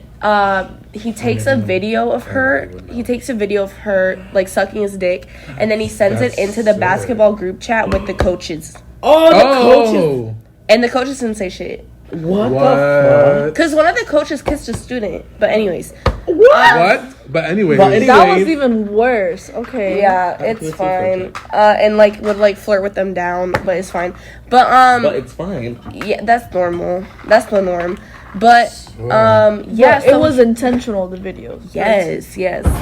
he takes a video of her. He takes a video of her like sucking his dick, and then he sends it into the basketball group chat with the coaches. Oh, the coaches. And the coaches didn't say shit. What the fuck? Because one of the coaches kissed a student. But anyways. What? But anyway. That was even worse. Okay. Yeah, it's fine. And like would like flirt with them down, but it's fine. But it's fine. Yeah, that's normal. That's the norm. But yeah, But it was intentional. The videos. Yes,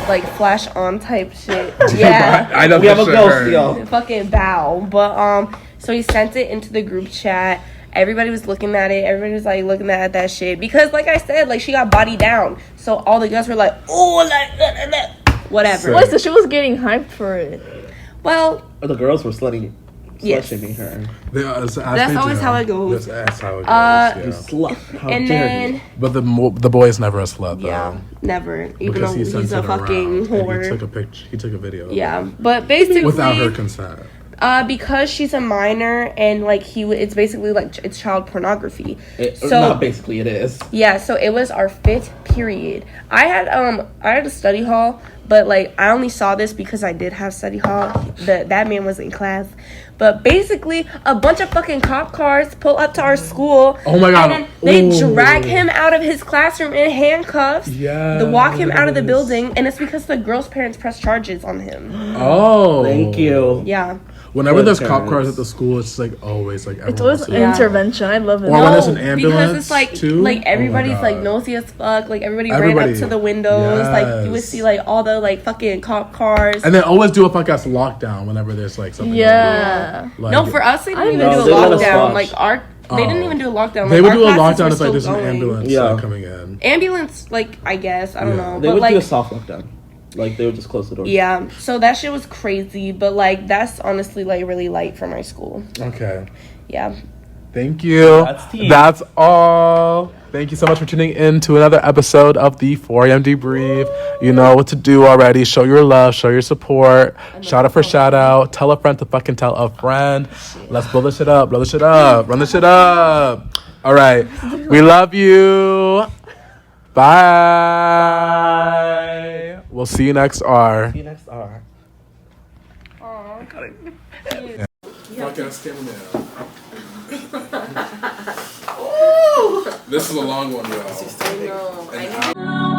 like flash on type shit. Yeah, I know We have a for ghost, sure. y'all. fucking bow. But so he sent it into the group chat. Everybody was looking at it. Everybody was like looking at that shit because, like I said, like she got body down. So all the girls were like, oh, like whatever. Wait, so she was getting hyped for it. Well, The girls were slut Yes. shaming her. That's always how it goes. That's how it goes. You Yeah. slut. How and dare then you? But the boy is never a slut though. yeah, never. Even Because though he sent he's a it fucking around, and whore. he took a picture. He took a video. of Yeah, it. but basically Without her consent. Because she's a minor and like it's basically like it's child pornography. Not basically, it is. Yeah, so it was our 5th period. I had a study hall, but like I only saw this because I did have study hall. That man was in class. But basically, a bunch of fucking cop cars pull up to our school. Oh my God. And then they Ooh. drag him out of his classroom in handcuffs. Yeah. They walk him out of the building, and it's because the girl's parents pressed charges on him. Oh. Thank you. Yeah. Whenever Good there's cop parents. cars at the school, it's like always like It's everyone always wants to- intervention. I love it. Or when there's an ambulance because it's like too. like Oh my everybody's God. like nosy as fuck. Like everybody ran Everybody. up to the windows. Like you would Yes. see like all the like fucking cop cars. And they always do a fuck ass lockdown whenever there's like something. Yeah. Like, No, for us they didn't even No, do a they let us lockdown. watch. Like they didn't even do a lockdown. They Like, would do a our classes lockdown were if like still there's an going. ambulance Yeah. coming in. Ambulance, like I guess I don't Yeah. know, They but would like do a soft lockdown. Like they would just close the door. yeah. So that shit was crazy, but like that's honestly like really light for my school. Okay. Yeah. Thank you. That's tea. That's all. Thank you so much for tuning in to another episode of the 4 a.m. debrief. You know what to do already. Show your love, show your support. Shout out for shout out. Tell a friend to fucking tell a friend. Let's blow this shit up. Blow this shit up. Run this shit up. All right. We love you. Bye. We'll see you next R. See you next hour. This is a long one, y'all. I know.